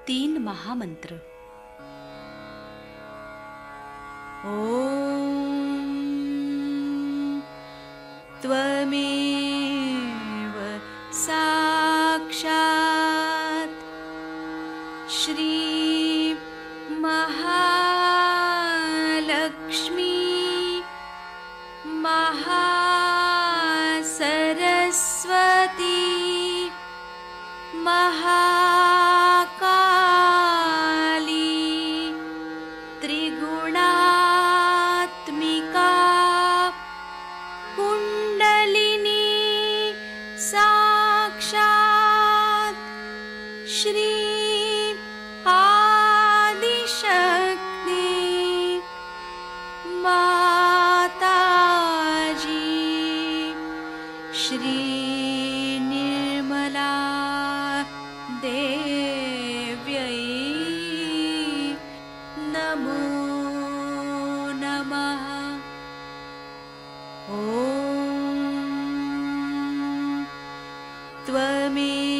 तीन महामंत्र। ओम त्वमेव साक्षात् श्री महालक्ष्मी महासरस्वती महाकाली त्रिगुणात्मिका कुंडलिनी साक्षात् श्री आदिशक्ति माताजी श्री निर्मला देव्यै नमो नमः। ॐ त्वमेव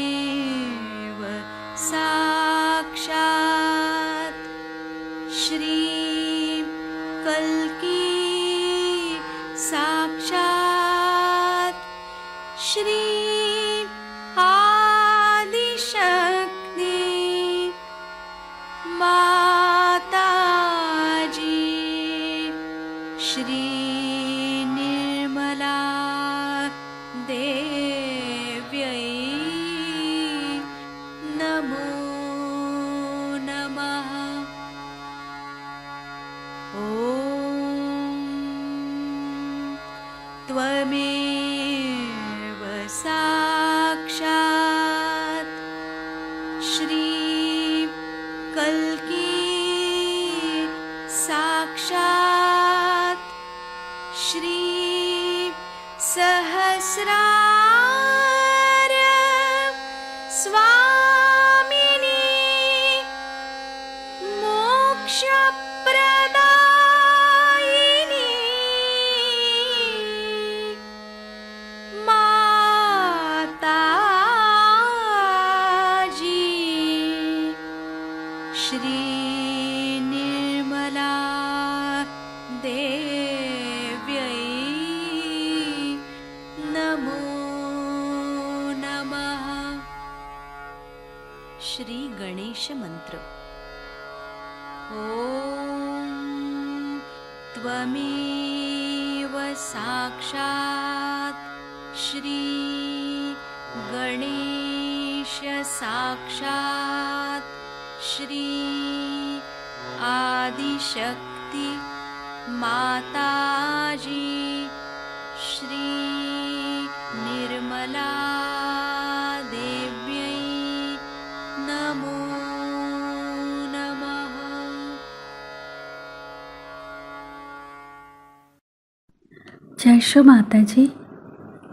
साक्षात् श्री कल्की साक्षात् श्री आदिशक्ति माताजी श्री निर्मला देव्यै नमो नमः। ॐ त्वमेव साक्षात् श्री कल्की साक्षात् श्री सहस्रार स्वामिनी मोक्षप्रदायिनी माताजी श्री निर्मला देव्यै नमो नमः। श्री गणेश मंत्र। ओम त्वमेव साक्षात् श्री गणेश साक्षात् श्री आदिशक्ति माताजी श्री निर्मला देव्यै नमो नमः। जय माता जी।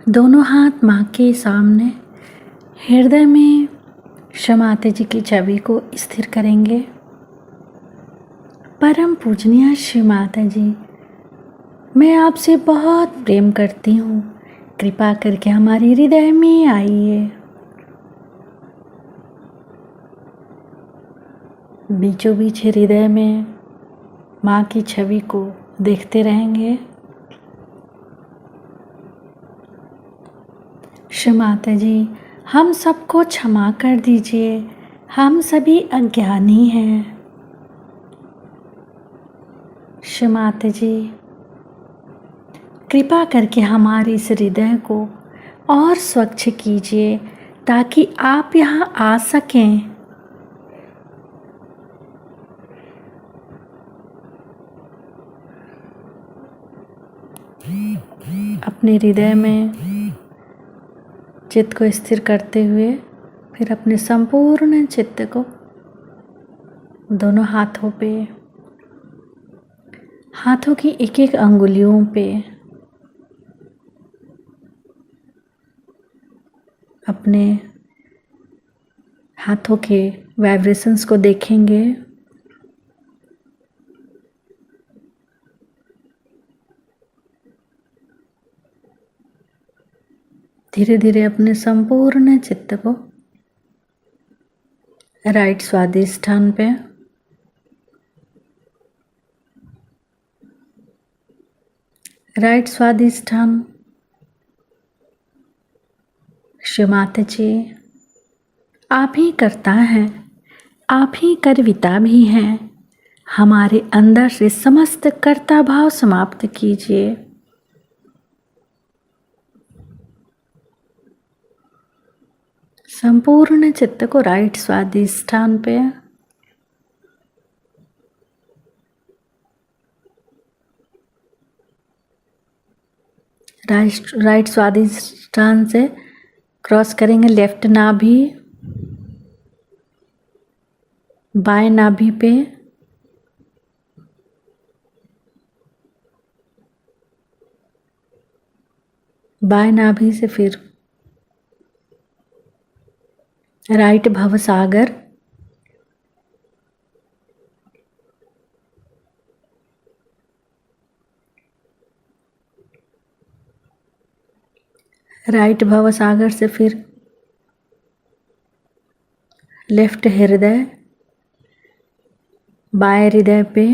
दोनों हाथ माँ के सामने हृदय में माता जी की छवि को स्थिर करेंगे। परम पूजनीय श्री माता जी, मैं आपसे बहुत प्रेम करती हूँ, कृपा करके हमारे हृदय में आइए। बीचों बीच हृदय में माँ की छवि को देखते रहेंगे। श्री माता जी, हम सबको क्षमा कर दीजिए, हम सभी अज्ञानी हैं। श्री माता जी, कृपा करके हमारे इस हृदय को और स्वच्छ कीजिए ताकि आप यहाँ आ सकें। अपने हृदय में चित्त को स्थिर करते हुए फिर अपने संपूर्ण चित्त को दोनों हाथों पे, हाथों की एक एक अंगुलियों पे अपने हाथों के वाइब्रेशंस को देखेंगे। धीरे धीरे अपने संपूर्ण चित्त को राइट स्वादिष्ठान पे राइट स्वादिष्ठान शिव माता जी आप ही करता है, आप ही करविता भी हैं। हमारे अंदर से समस्त कर्ता भाव समाप्त कीजिए। संपूर्ण चित्त को राइट स्वादिष्ठान पे राइट स्वादिष्ठान से क्रॉस करेंगे लेफ्ट नाभि, बाएं नाभि पे बाएं नाभि से फिर राइट भवसागर, राइट भवसागर से फिर लेफ्ट हृदय, बाएं हृदय पे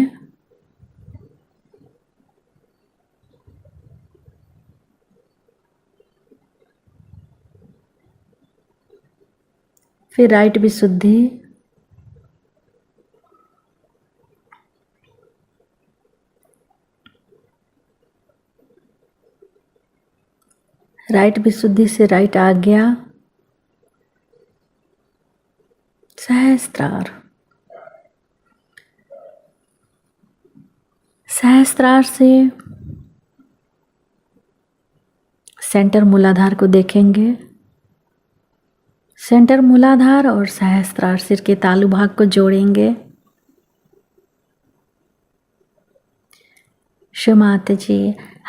फिर राइट विशुद्धि, राइट विशुद्धि से राइट आज्ञा, सहस्त्रार, सहस्त्रार से सेंटर मूलाधार को देखेंगे। सेंटर मूलाधार और सहस्त्रार सिर के तालु भाग को जोड़ेंगे। शिव माता जी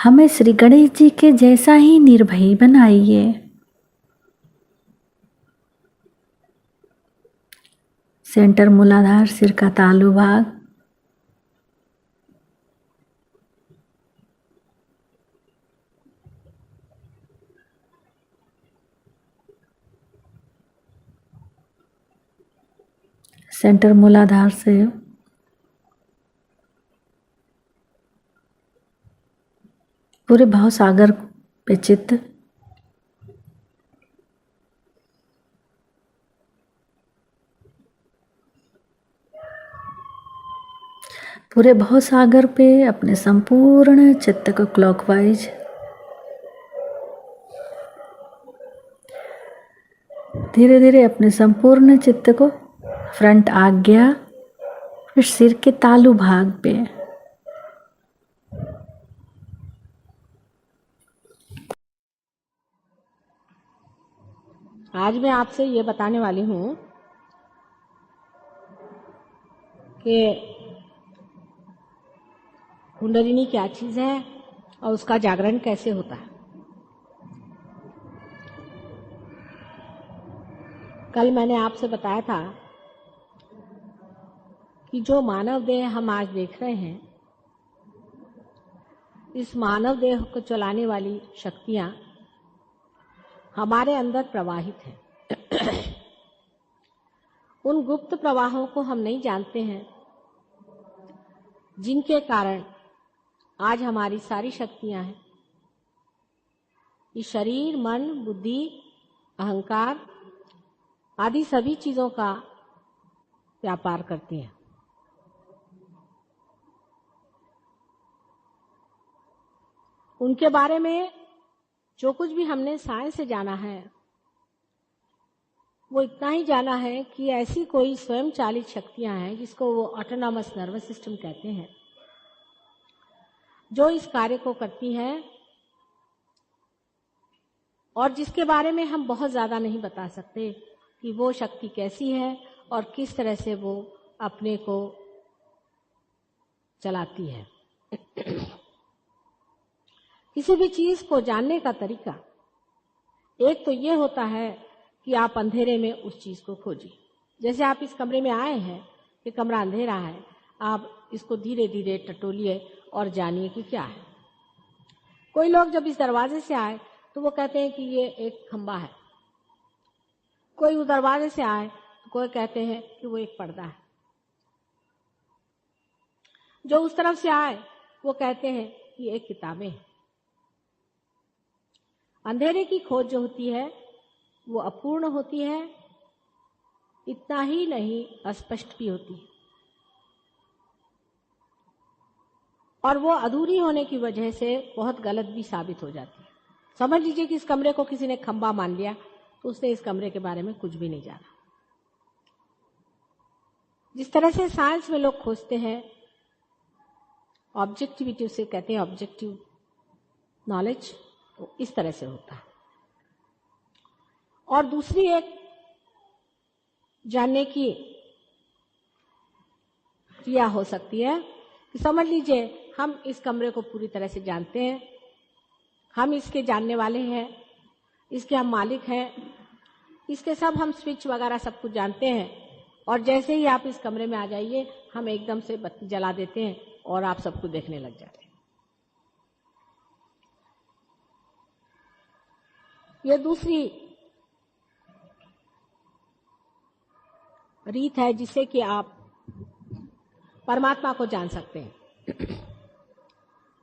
हमें श्री गणेश जी के जैसा ही निर्भय बनाइए। सेंटर मूलाधार सिर का तालु भाग, सेंटर मूलाधार से पूरे भाव सागर पे चित्त, पूरे भाव सागर पे अपने संपूर्ण चित्त को क्लॉकवाइज धीरे धीरे अपने संपूर्ण चित्त को फ्रंट आज्ञा, फिर सिर के तालु भाग पे, आज मैं आपसे ये बताने वाली हूँ कि कुंडलिनी क्या चीज है और उसका जागरण कैसे होता है। कल मैंने आपसे बताया था कि जो मानव देह हम आज देख रहे हैं, इस मानव देह को चलाने वाली शक्तियां हमारे अंदर प्रवाहित हैं। उन गुप्त प्रवाहों को हम नहीं जानते हैं, जिनके कारण आज हमारी सारी शक्तियां हैं, इस शरीर, मन, बुद्धि, अहंकार आदि सभी चीजों का व्यापार करती हैं। उनके बारे में जो कुछ भी हमने साइंस से जाना है, वो इतना ही जाना है कि ऐसी कोई स्वयं चालित शक्तियां हैं, जिसको वो ऑटोनॉमस नर्वस सिस्टम कहते हैं, जो इस कार्य को करती हैं और जिसके बारे में हम बहुत ज्यादा नहीं बता सकते कि वो शक्ति कैसी है और किस तरह से वो अपने को चलाती है। किसी भी चीज को जानने का तरीका एक तो ये होता है कि आप अंधेरे में उस चीज को खोजिए। जैसे आप इस कमरे में आए हैं, ये कमरा अंधेरा है, आप इसको धीरे धीरे टटोलिए और जानिए कि क्या है। कोई लोग जब इस दरवाजे से आए तो वो कहते हैं कि ये एक खंबा है। कोई उस दरवाजे से आए कोई कहते हैं कि वो एक पर्दा है। जो उस तरफ से आए वो कहते हैं कि एक किताबें हैं। अंधेरे की खोज जो होती है वो अपूर्ण होती है, इतना ही नहीं अस्पष्ट भी होती है, और वो अधूरी होने की वजह से बहुत गलत भी साबित हो जाती है। समझ लीजिए कि इस कमरे को किसी ने खंबा मान लिया तो उसने इस कमरे के बारे में कुछ भी नहीं जाना। जिस तरह से साइंस में लोग खोजते हैं, ऑब्जेक्टिविटी उसे कहते हैं, ऑब्जेक्टिव नॉलेज, तो इस तरह से होता है। और दूसरी एक जानने की क्रिया हो सकती है कि समझ लीजिए हम इस कमरे को पूरी तरह से जानते हैं, हम इसके जानने वाले हैं, इसके हम मालिक हैं, इसके सब हम स्विच वगैरह सब कुछ जानते हैं, और जैसे ही आप इस कमरे में आ जाइए हम एकदम से बत्ती जला देते हैं और आप सब कुछ देखने लग जाते हैं। यह दूसरी रीत है जिससे कि आप परमात्मा को जान सकते हैं,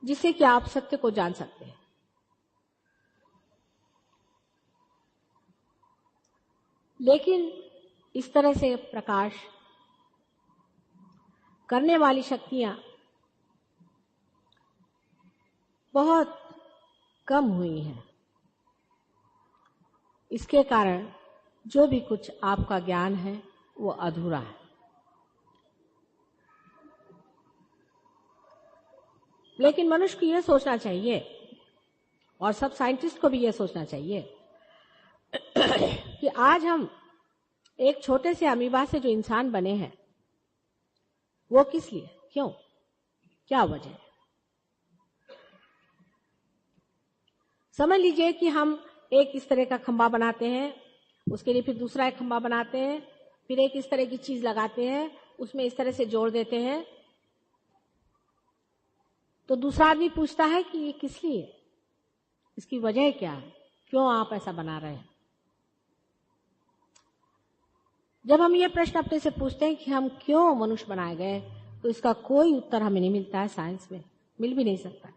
जिससे कि आप सत्य को जान सकते हैं। लेकिन इस तरह से प्रकाश करने वाली शक्तियां बहुत कम हुई हैं। इसके कारण जो भी कुछ आपका ज्ञान है वो अधूरा है। लेकिन मनुष्य को यह सोचना चाहिए, और सब साइंटिस्ट को भी यह सोचना चाहिए कि आज हम एक छोटे से अमीबा से जो इंसान बने हैं वो किस लिए, क्यों, क्या वजह है। समझ लीजिए कि हम एक इस तरह का खंबा बनाते हैं, उसके लिए फिर दूसरा एक खंबा बनाते हैं, फिर एक इस तरह की चीज लगाते हैं, उसमें इस तरह से जोड़ देते हैं, तो दूसरा आदमी पूछता है कि ये किस लिए, इसकी वजह क्या है, क्यों आप ऐसा बना रहे हैं। जब हम ये प्रश्न अपने से पूछते हैं कि हम क्यों मनुष्य बनाए गए, तो इसका कोई उत्तर हमें नहीं मिलता है, साइंस में मिल भी नहीं सकता।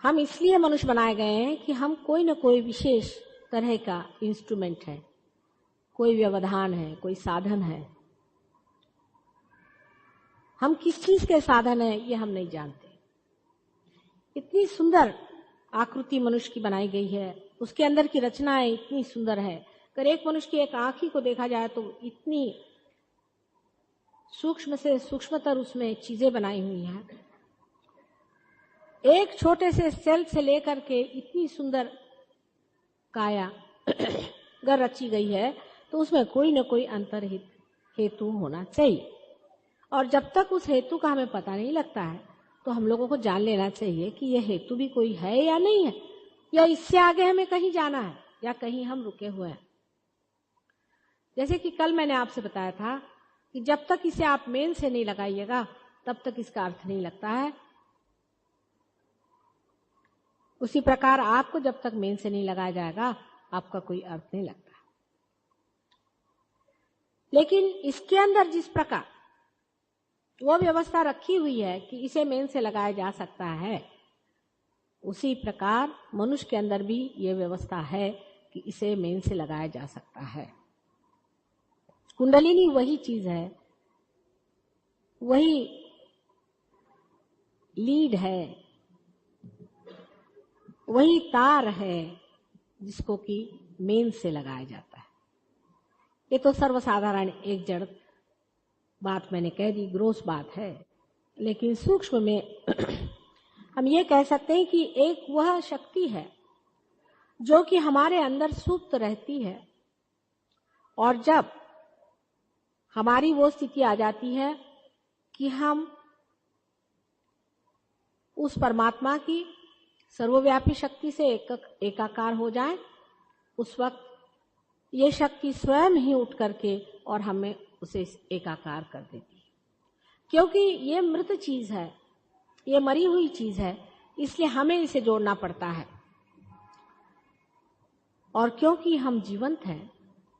हम इसलिए मनुष्य बनाए गए हैं कि हम कोई न कोई विशेष तरह का इंस्ट्रूमेंट है, कोई व्यवधान है, कोई साधन है। हम किस चीज के साधन है ये हम नहीं जानते। इतनी सुंदर आकृति मनुष्य की बनाई गई है, उसके अंदर की रचनाएं इतनी सुंदर है। अगर एक मनुष्य की एक आंख ही को देखा जाए तो इतनी सूक्ष्म से सूक्ष्मतर उसमें चीजें बनाई हुई हैं। एक छोटे से सेल से लेकर के इतनी सुंदर काया अगर रची गई है तो उसमें कोई न कोई अंतर्हित हेतु होना चाहिए, और जब तक उस हेतु का हमें पता नहीं लगता है तो हम लोगों को जान लेना चाहिए कि यह हेतु भी कोई है या नहीं है, या इससे आगे हमें कहीं जाना है, या कहीं हम रुके हुए हैं। जैसे कि कल मैंने आपसे बताया था कि जब तक इसे आप मेन से नहीं लगाइएगा तब तक इसका अर्थ नहीं लगता है। उसी प्रकार आपको जब तक मेन से नहीं लगाया जाएगा आपका कोई अर्थ नहीं लगता। लेकिन इसके अंदर जिस प्रकार वो व्यवस्था रखी हुई है कि इसे मेन से लगाया जा सकता है, उसी प्रकार मनुष्य के अंदर भी ये व्यवस्था है कि इसे मेन से लगाया जा सकता है। कुंडलिनी वही चीज है, वही लीड है, वही तार है जिसको कि मेन से लगाया जाता है। ये तो सर्वसाधारण एक जड़ बात मैंने कह दी, ग्रोस बात है, लेकिन सूक्ष्म में हम ये कह सकते हैं कि एक वह शक्ति है जो कि हमारे अंदर सुप्त रहती है, और जब हमारी वो स्थिति आ जाती है कि हम उस परमात्मा की सर्वव्यापी शक्ति से एकाकार हो जाएं, उस वक्त ये शक्ति स्वयं ही उठ करके और हमें उसे एकाकार कर देती है। क्योंकि ये मृत चीज है, ये मरी हुई चीज है, इसलिए हमें इसे जोड़ना पड़ता है। और क्योंकि हम जीवंत हैं,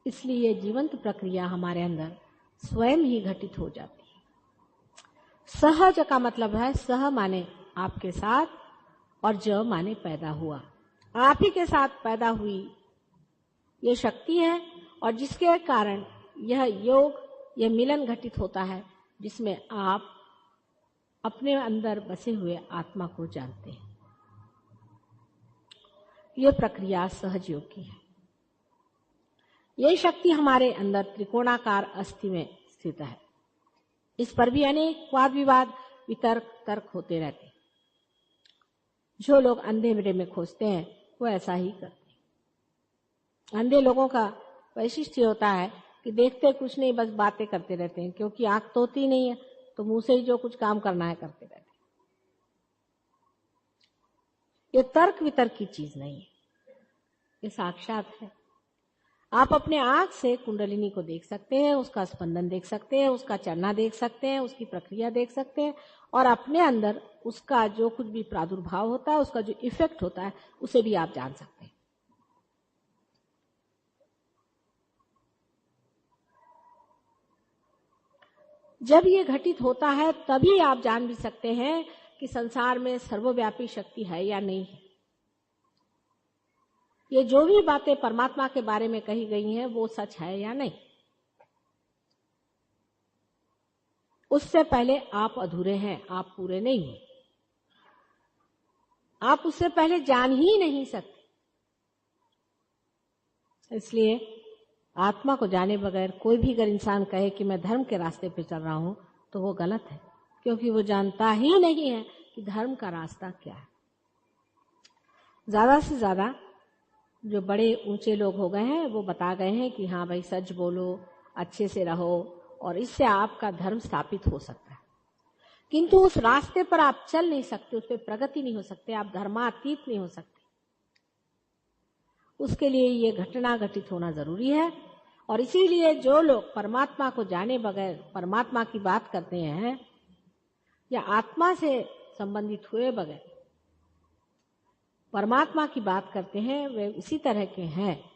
इसलिए ये जीवंत प्रक्रिया हमारे अंदर स्वयं ही घटित हो जाती है। सहज का मतलब है, सह माने आपके साथ और ज माने पैदा हुआ। आप ही के साथ पैदा हुई ये शक्ति है और जिसके कारण यह योग, यह मिलन घटित होता है, जिसमें आप अपने अंदर बसे हुए आत्मा को जानते हैं। यह प्रक्रिया सहज योग की है। यह शक्ति हमारे अंदर त्रिकोणाकार अस्थि में स्थित है। इस पर भी अनेक वाद विवाद, वितर्क, तर्क होते रहते हैं। जो लोग अंधेरे में खोजते हैं वो ऐसा ही करते हैं। अंधे लोगों का वैशिष्ट्य होता है कि देखते कुछ नहीं, बस बातें करते रहते हैं, क्योंकि आंख तो होती नहीं है, तो मुंह से ही जो कुछ काम करना है करते रहते हैं। ये तर्क वितर्क की चीज नहीं है, ये साक्षात है। आप अपने आंख से कुंडलिनी को देख सकते हैं, उसका स्पंदन देख सकते हैं, उसका चलना देख सकते हैं, उसकी प्रक्रिया देख सकते हैं, और अपने अंदर उसका जो कुछ भी प्रादुर्भाव होता है, उसका जो इफेक्ट होता है, उसे भी आप जान सकते हैं। जब ये घटित होता है तभी आप जान भी सकते हैं कि संसार में सर्वव्यापी शक्ति है या नहीं है। ये जो भी बातें परमात्मा के बारे में कही गई हैं वो सच है या नहीं। उससे पहले आप अधूरे हैं, आप पूरे नहीं हैं। आप उससे पहले जान ही नहीं सकते। इसलिए आत्मा को जाने बगैर कोई भी अगर इंसान कहे कि मैं धर्म के रास्ते पे चल रहा हूं, तो वो गलत है, क्योंकि वो जानता ही नहीं है कि धर्म का रास्ता क्या है। ज्यादा से ज्यादा जो बड़े ऊंचे लोग हो गए हैं वो बता गए हैं कि हाँ भाई, सच बोलो, अच्छे से रहो, और इससे आपका धर्म स्थापित हो सकता है। किंतु उस रास्ते पर आप चल नहीं सकते, उस पर प्रगति नहीं हो सकते, आप धर्मातीत नहीं हो सकते। उसके लिए ये घटना घटित होना जरूरी है। और इसीलिए जो लोग परमात्मा को जाने बगैर परमात्मा की बात करते हैं या आत्मा से संबंधित हुए बगैर परमात्मा की बात करते हैं, वे उसी तरह के हैं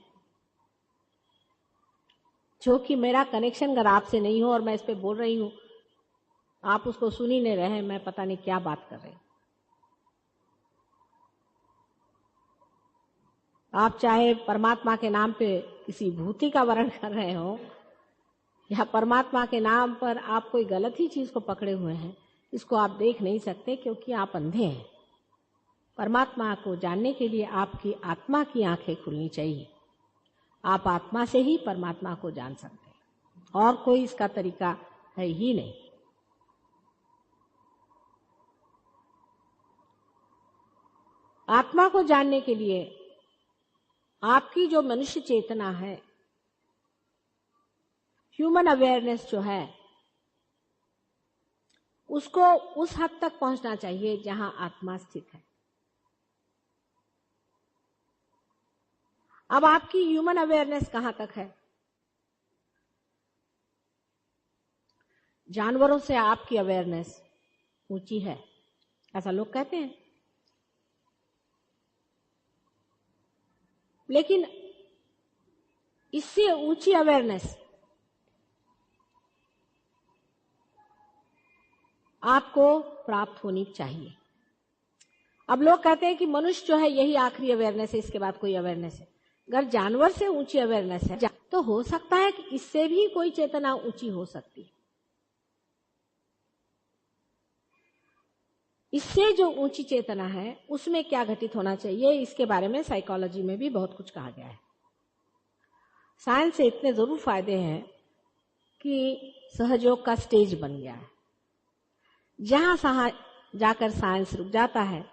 जो कि मेरा कनेक्शन अगर आपसे नहीं हो और मैं इस पे बोल रही हूं, आप उसको सुन ही नहीं रहे, मैं पता नहीं क्या बात कर रही हूं। आप चाहे परमात्मा के नाम पे किसी भूति का वर्ण कर रहे हो या परमात्मा के नाम पर आप कोई गलत ही चीज को पकड़े हुए हैं, इसको आप देख नहीं सकते, क्योंकि आप अंधे हैं। परमात्मा को जानने के लिए आपकी आत्मा की आंखें खुलनी चाहिए। आप आत्मा से ही परमात्मा को जान सकते हैं, और कोई इसका तरीका है ही नहीं। आत्मा को जानने के लिए आपकी जो मनुष्य चेतना है, ह्यूमन अवेयरनेस जो है, उसको उस हद तक पहुंचना चाहिए जहां आत्मा स्थित है। अब आपकी ह्यूमन अवेयरनेस कहां तक है? जानवरों से आपकी अवेयरनेस ऊंची है, ऐसा लोग कहते हैं। लेकिन इससे ऊंची अवेयरनेस आपको प्राप्त होनी चाहिए। अब लोग कहते हैं कि मनुष्य जो है यही आखिरी अवेयरनेस है, इसके बाद कोई अवेयरनेस है। अगर जानवर से ऊंची अवेयरनेस है तो हो सकता है कि इससे भी कोई चेतना ऊंची हो सकती है। इससे जो ऊंची चेतना है उसमें क्या घटित होना चाहिए, इसके बारे में साइकोलॉजी में भी बहुत कुछ कहा गया है। साइंस से इतने जरूर फायदे हैं कि सहयोग का स्टेज बन गया है। जहां जाकर साइंस रुक जाता है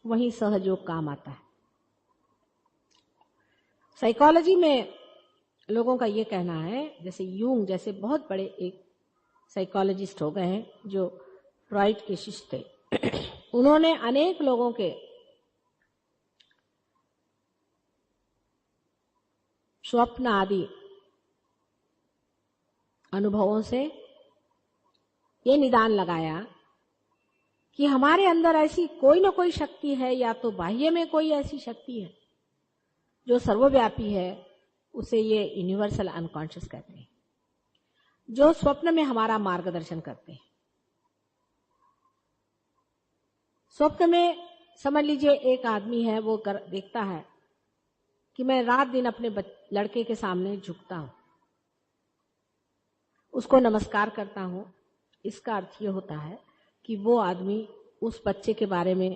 वहीं सहयोग काम आता है। साइकोलॉजी में लोगों का ये कहना है, जैसे यूंग जैसे बहुत बड़े एक साइकोलॉजिस्ट हो गए हैं जो फ्रॉइड के शिष्य थे, उन्होंने अनेक लोगों के स्वप्न आदि अनुभवों से ये निदान लगाया कि हमारे अंदर ऐसी कोई न कोई शक्ति है, या तो बाह्य में कोई ऐसी शक्ति है जो सर्वव्यापी है उसे ये यूनिवर्सल अनकॉन्शियस कहते हैं, जो स्वप्न में हमारा मार्गदर्शन करते हैं। स्वप्न में समझ लीजिए एक आदमी है, वो देखता है कि मैं रात दिन अपने लड़के के सामने झुकता हूं, उसको नमस्कार करता हूं। इसका अर्थ ये होता है कि वो आदमी, उस बच्चे के बारे में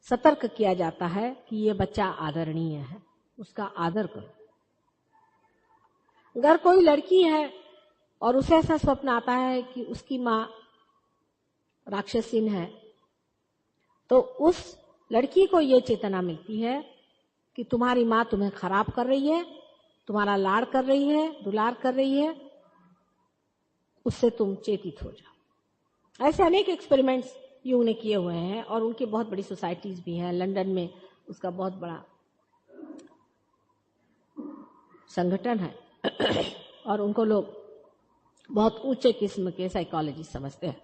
सतर्क किया जाता है कि ये बच्चा आदरणीय है, उसका आदर करो। अगर कोई लड़की है और उसे ऐसा स्वप्न आता है कि उसकी माँ राक्षसीन है, तो उस लड़की को ये चेतना मिलती है कि तुम्हारी माँ तुम्हें खराब कर रही है, तुम्हारा लाड़ कर रही है, दुलार कर रही है, उससे तुम चेतित हो जाओ। ऐसे अनेक एक्सपेरिमेंट्स यूं ने किए हुए हैं और उनकी बहुत बड़ी सोसाइटीज भी हैं। लंदन में उसका बहुत बड़ा संगठन है और उनको लोग बहुत ऊंचे किस्म के साइकोलॉजिस्ट समझते हैं।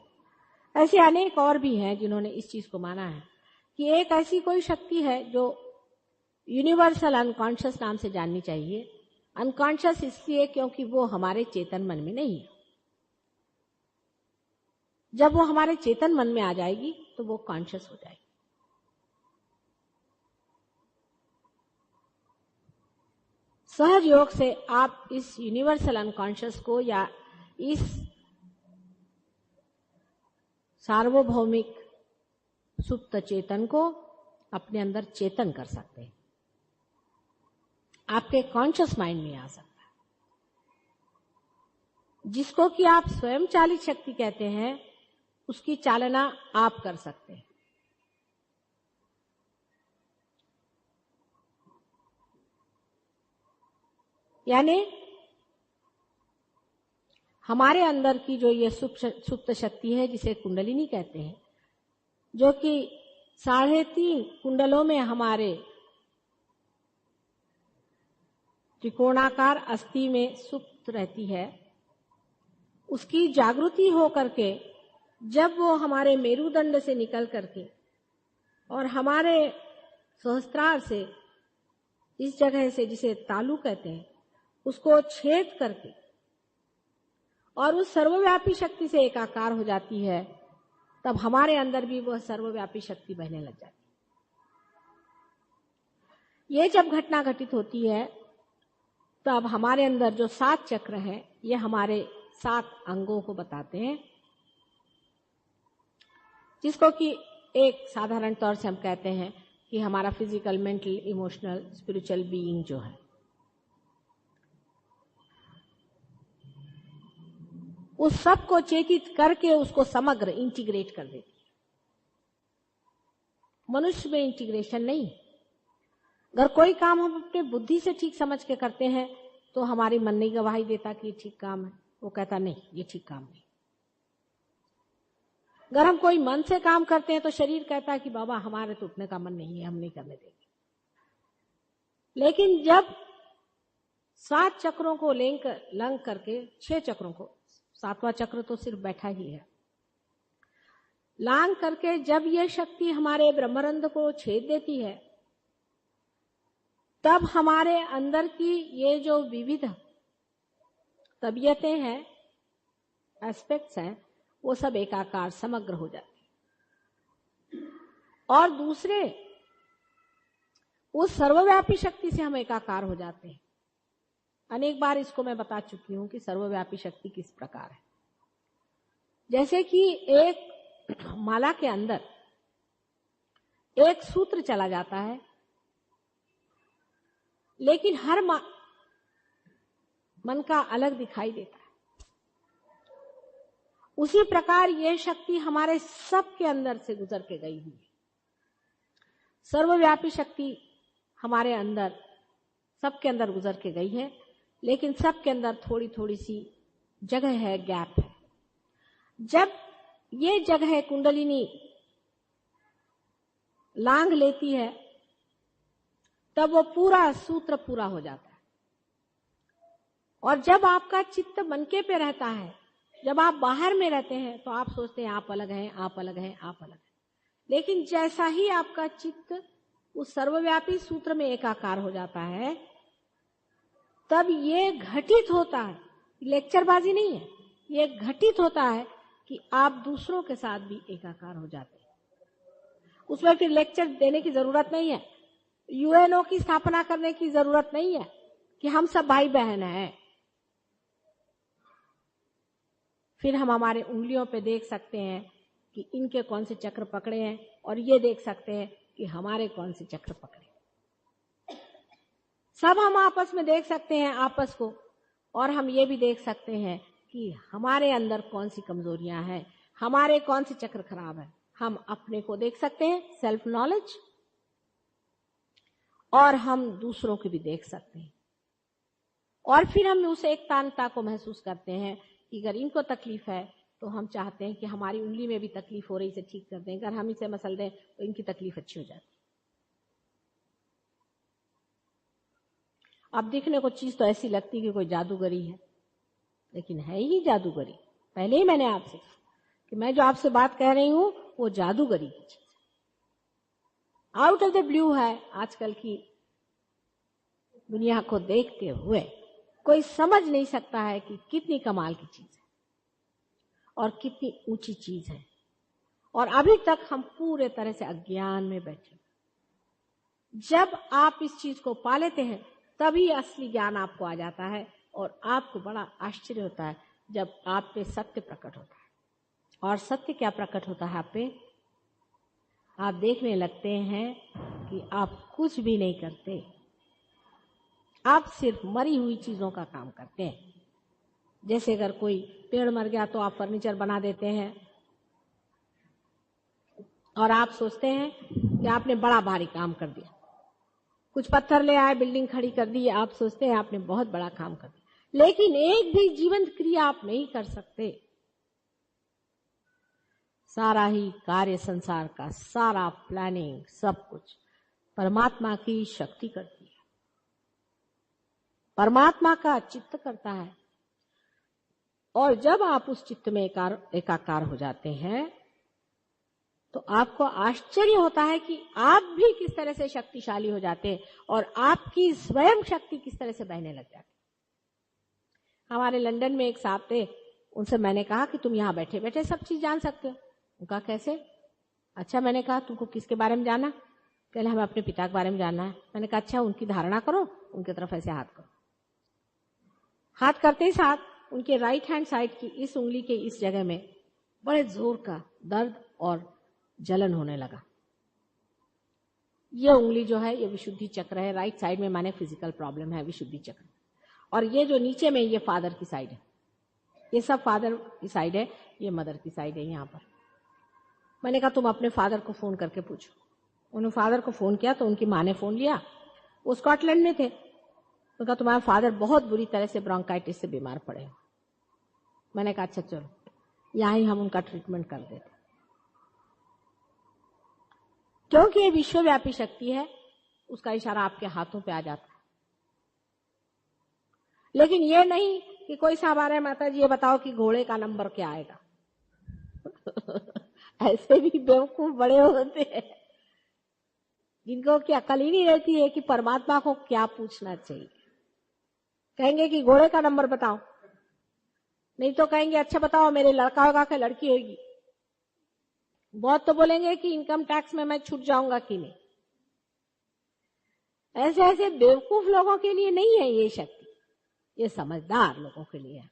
ऐसे अनेक और भी हैं जिन्होंने इस चीज को माना है कि एक ऐसी कोई शक्ति है जो यूनिवर्सल अनकॉन्शियस नाम से जाननी चाहिए। अनकॉन्शियस इसलिए क्योंकि वो हमारे चेतन मन में नहीं है। जब वो हमारे चेतन मन में आ जाएगी तो वो कॉन्शियस हो जाएगी। सहज योग से आप इस यूनिवर्सल अनकॉन्शियस को या इस सार्वभौमिक सुप्त चेतन को अपने अंदर चेतन कर सकते हैं, आपके कॉन्शियस माइंड में आ सकता है, जिसको कि आप स्वयं चालित शक्ति कहते हैं। उसकी चालना आप कर सकते हैं। यानी हमारे अंदर की जो ये सुप्त शक्ति है, जिसे कुंडलिनी कहते हैं, जो कि 3.5 कुंडलों में हमारे त्रिकोणाकार अस्थि में सुप्त रहती है, उसकी जागृति हो करके जब वो हमारे मेरुदंड से निकल करके और हमारे सहस्त्रार से, इस जगह से जिसे तालु कहते हैं, उसको छेद करके और उस सर्वव्यापी शक्ति से एकाकार हो जाती है, तब हमारे अंदर भी वह सर्वव्यापी शक्ति बहने लग जाती है। ये जब घटना घटित होती है तब हमारे अंदर जो 7 चक्र हैं, ये हमारे 7 अंगों को बताते हैं, जिसको कि एक साधारण तौर से हम कहते हैं कि हमारा physical, mental, emotional, spiritual being जो है, उस सब को चेतित करके उसको समग्र इंटीग्रेट कर देती है। मनुष्य में इंटीग्रेशन नहीं। अगर कोई काम हम अपने बुद्धि से ठीक समझ के करते हैं तो हमारी मन नहीं गवाही देता कि ये ठीक काम है, वो कहता नहीं ये ठीक काम नहीं। अगर हम कोई मन से काम करते हैं तो शरीर कहता है कि बाबा हमारे तो उठने का मन नहीं है, हम नहीं करने देंगे। लेकिन जब 7 चक्रों को लंघ करके 6 चक्रों को, 7वां चक्र तो सिर्फ बैठा ही है, लांग करके जब यह शक्ति हमारे ब्रह्मरंध्र को छेद देती है, तब हमारे अंदर की ये जो विविध तबीयतें हैं, एस्पेक्ट्स हैं, वो सब एकाकार समग्र हो जाते हैं। और दूसरे, उस सर्वव्यापी शक्ति से हम एकाकार हो जाते हैं। अनेक बार इसको मैं बता चुकी हूं कि सर्वव्यापी शक्ति किस प्रकार है। जैसे कि एक माला के अंदर एक सूत्र चला जाता है, लेकिन हर मन का अलग दिखाई देता है। उसी प्रकार यह शक्ति हमारे सबके अंदर से गुजर के गई हुई है। सर्वव्यापी शक्ति हमारे अंदर, सबके अंदर गुजर के गई है, लेकिन सबके अंदर थोड़ी थोड़ी सी जगह है, गैप है। जब ये जगह कुंडलिनी लांघ लेती है तब वो पूरा सूत्र पूरा हो जाता है। और जब आपका चित्त मनके पे रहता है, जब आप बाहर में रहते हैं तो आप सोचते हैं आप अलग हैं, आप अलग हैं, आप अलग हैं। लेकिन जैसा ही आपका चित्त उस सर्वव्यापी सूत्र में एकाकार हो जाता है, तब ये घटित होता है, लेक्चरबाजी नहीं है, ये घटित होता है कि आप दूसरों के साथ भी एकाकार हो जाते हैं। उसमें फिर लेक्चर देने की जरूरत नहीं है, यूएनओ की स्थापना करने की जरूरत नहीं है कि हम सब भाई बहन हैं। फिर हम हमारे उंगलियों पे देख सकते हैं कि इनके कौन से चक्र पकड़े हैं, और ये देख सकते हैं कि हमारे कौन से चक्र पकड़े। सब हम आपस में देख सकते हैं आपस को, और हम ये भी देख सकते हैं कि हमारे अंदर कौन सी कमजोरियां हैं, हमारे कौन से चक्र खराब है। हम अपने को देख सकते हैं, सेल्फ नॉलेज, और हम दूसरों को भी देख सकते हैं। और फिर हम उस एकतानता को महसूस करते हैं कि अगर इनको तकलीफ है तो हम चाहते हैं कि हमारी उंगली में भी तकलीफ हो रही, इसे ठीक कर दें। अगर हम इसे मसल दें तो इनकी तकलीफ अच्छी हो जाती। अब दिखने को चीज तो ऐसी लगती कि कोई जादूगरी है, लेकिन है ही जादूगरी। पहले ही मैंने आपसे कि मैं जो आपसे बात कह रही हूं वो जादूगरी की चीज है, आउट ऑफ द ब्लू है। आजकल की दुनिया को देखते हुए कोई समझ नहीं सकता है कि कितनी कमाल की चीज है और कितनी ऊंची चीज है, और अभी तक हम पूरे तरह से अज्ञान में बैठे। जब आप इस चीज को पा लेते हैं तभी असली ज्ञान आपको आ जाता है, और आपको बड़ा आश्चर्य होता है जब आप पे सत्य प्रकट होता है। और सत्य क्या प्रकट होता है आप पे? आप देखने लगते हैं कि आप कुछ भी नहीं करते, आप सिर्फ मरी हुई चीजों का काम करते हैं। जैसे अगर कोई पेड़ मर गया तो आप फर्नीचर बना देते हैं, और आप सोचते हैं कि आपने बड़ा भारी काम कर दिया। कुछ पत्थर ले आए, बिल्डिंग खड़ी कर दी, आप सोचते हैं आपने बहुत बड़ा काम कर दिया। लेकिन एक भी जीवंत क्रिया आप नहीं कर सकते। सारा ही कार्य, संसार का सारा प्लानिंग, सब कुछ परमात्मा की शक्ति करती है, परमात्मा का चित्त करता है। और जब आप उस चित्त में एकाकार हो जाते हैं तो आपको आश्चर्य होता है कि आप भी किस तरह से शक्तिशाली हो जाते हैं, और आपकी स्वयं शक्ति किस तरह से बहने लग जाती। हमारे लंदन में एक साहब थे, उनसे मैंने कहा कि तुम यहां बैठे बैठे सब चीज जान सकते हो। उनका कैसे? अच्छा, मैंने कहा तुमको किसके बारे में जानना? कहले हमें अपने पिता के बारे में जानना है। मैंने कहा अच्छा, उनकी धारणा करो, उनकी तरफ ऐसे हाथ करो। हाथ करते ही साथ उनके राइट हैंड साइड की इस उंगली के इस जगह में बड़े जोर का दर्द और जलन होने लगा। ये उंगली जो है ये विशुद्धि चक्र है, राइट साइड में माने फिजिकल प्रॉब्लम है, विशुद्धि चक्र। और ये जो नीचे में ये फादर की साइड है, ये सब फादर की साइड है, ये मदर की साइड है यहाँ पर। मैंने कहा तुम अपने फादर को फोन करके पूछो। उन्होंने फादर को फोन किया तो उनकी माँ ने फोन लिया, वो स्कॉटलैंड में थे। उन्होंने कहा तुम्हारा फादर बहुत बुरी तरह से ब्रोंकाइटिस से बीमार पड़े। मैंने कहा अच्छा चलो यहाँ ही हम उनका ट्रीटमेंट कर देते। क्योंकि ये विश्वव्यापी शक्ति है, उसका इशारा आपके हाथों पे आ जाता है। लेकिन ये नहीं कि कोई साहब आ रहा है, माता जी ये बताओ कि घोड़े का नंबर क्या आएगा। ऐसे भी बेवकूफ बड़े होते हैं जिनको की अकल ही नहीं रहती है कि परमात्मा को क्या पूछना चाहिए। कहेंगे कि घोड़े का नंबर बताओ, नहीं तो कहेंगे अच्छा बताओ मेरे लड़का होगा कि लड़की होगी। बहुत तो बोलेंगे कि इनकम टैक्स में मैं छूट जाऊंगा कि नहीं। ऐसे ऐसे बेवकूफ लोगों के लिए नहीं है ये शक्ति, ये समझदार लोगों के लिए है,